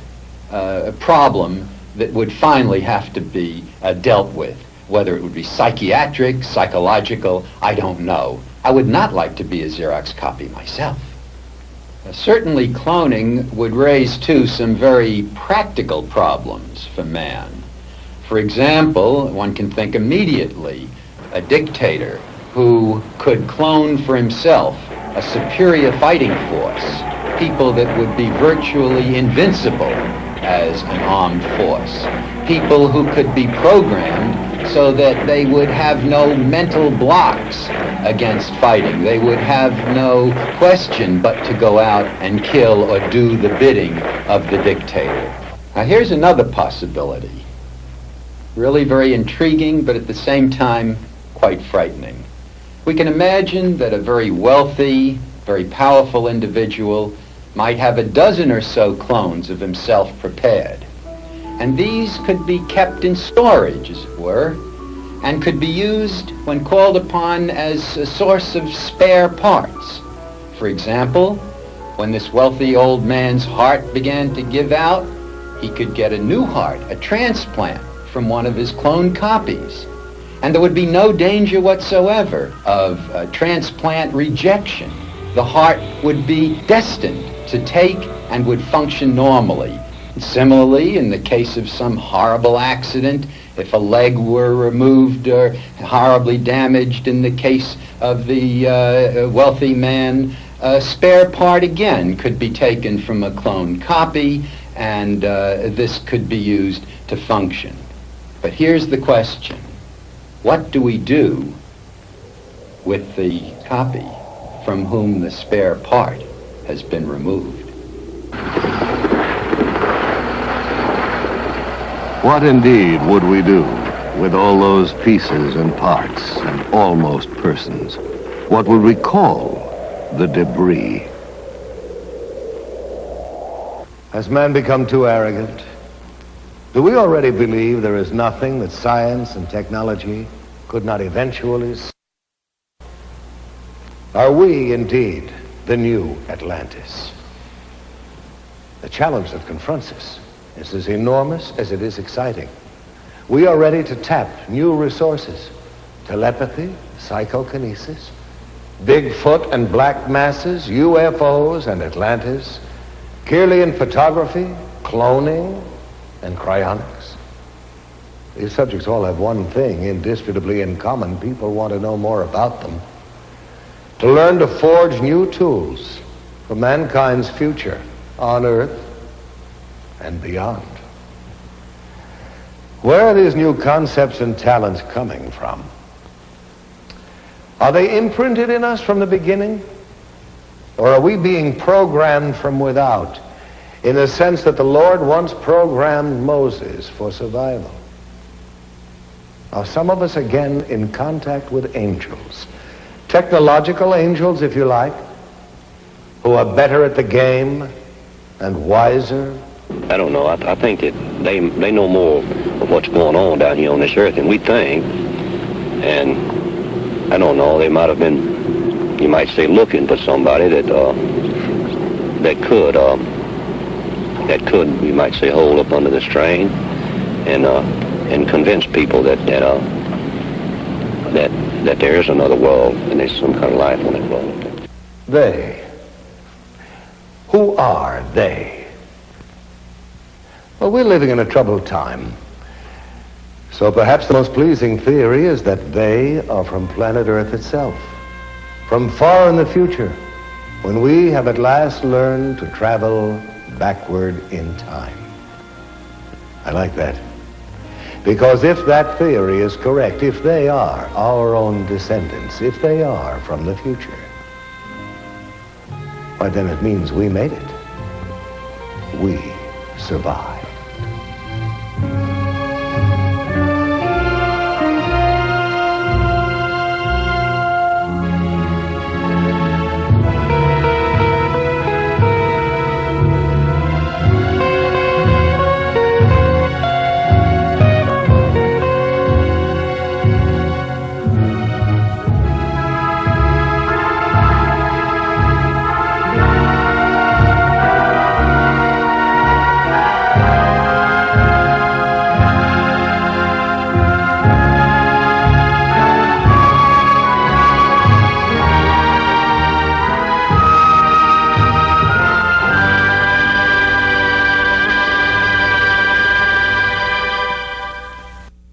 problem that would finally have to be dealt with. Whether it would be psychiatric, psychological, I don't know. I would not like to be a Xerox copy myself. Certainly cloning would raise, too, some very practical problems for man. For example, one can think immediately a dictator who could clone for himself a superior fighting force, people that would be virtually invincible as an armed force, people who could be programmed so that they would have no mental blocks against fighting. They would have no question but to go out and kill or do the bidding of the dictator. Now here's another possibility, really very intriguing, but at the same time quite frightening. We can imagine that a very wealthy, very powerful individual might have a dozen or so clones of himself prepared. And these could be kept in storage, as it were, and could be used when called upon as a source of spare parts. For example, when this wealthy old man's heart began to give out, he could get a new heart, a transplant, from one of his cloned copies. And there would be no danger whatsoever of transplant rejection. The heart would be destined to take and would function normally. Similarly, in the case of some horrible accident, if a leg were removed or horribly damaged in the case of the wealthy man, a spare part again could be taken from a cloned copy, and this could be used to function. But here's the question. What do we do with the copy? from whom the spare part has been removed. What indeed would we do with all those pieces and parts and almost persons? What would we call the debris? Has man become too arrogant? Do we already believe there is nothing that science and technology could not eventually solve? Are we indeed the new Atlantis? The challenge that confronts us is as enormous as it is exciting. We are ready to tap new resources: telepathy, psychokinesis, Bigfoot and black masses, UFOs and Atlantis, Kirlian photography, cloning, and cryonics. These subjects all have one thing indisputably in common. People want to know more about them, to learn to forge new tools for mankind's future on Earth and beyond. Where are these new concepts and talents coming from? Are they imprinted in us from the beginning? Or are we being programmed from without, in the sense that the Lord once programmed Moses for survival? Are some of us again in contact with angels? Technological angels, if you like, who are better at the game and wiser? I don't know. I think that they know more of what's going on down here on this earth than we think. And I don't know, they might have been, you might say, looking for somebody that could, you might say, hold up under the strain and convince people that there is another world and there's some kind of life on that world. They. Who are they? Well, we're living in a troubled time. So perhaps the most pleasing theory is that they are from planet Earth itself, from far in the future, when we have at last learned to travel backward in time. I like that. Because if that theory is correct, if they are our own descendants, if they are from the future, why then it means we made it. We survived.